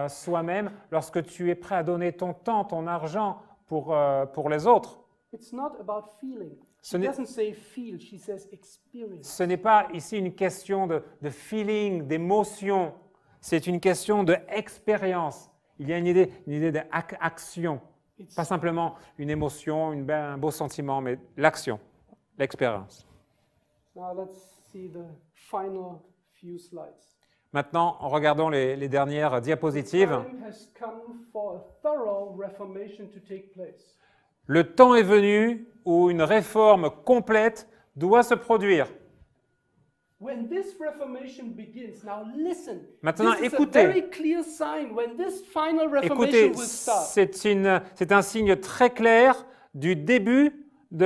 soi-même lorsque tu es prêt à donner ton temps, ton argent pour les autres? It's not about feeling. Ce She n'est- doesn't say feel, she says experience. Ce n'est pas ici une question de feeling, d'émotion, c'est une question d'expérience. Il y a une idée d'action, It's, pas simplement une émotion, un beau sentiment, mais l'action, l'expérience. now let's see the final few slides. Maintenant, regardons les dernières diapositives. Time has come for a thorough reformation to take place. Le temps est venu où une réforme complète doit se produire. When this reformation begins, now listen. Maintenant, This is écoutez. a very clear sign when this final reformation Écoutez, will start. c'est un signe très clair du début de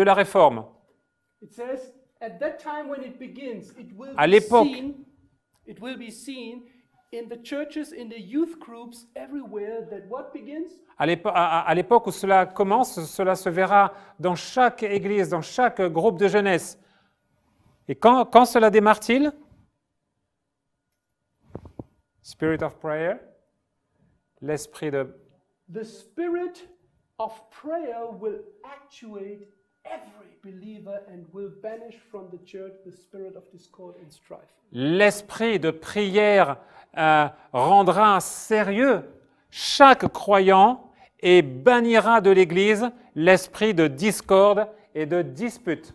la réforme. It says, at that time when it begins, À l'époque. It will be seen in the churches, in the youth groups, everywhere, that what begins? À l'époque où cela commence, cela se verra dans chaque église, dans chaque groupe de jeunesse. Et quand cela démarre-t-il? Spirit of prayer, l'esprit de... The spirit of prayer will actuate every believer and will banish from the church the spirit of discord and strife. L'esprit de prière rendra sérieux chaque croyant et bannira de l'Église l'esprit de discorde et de dispute.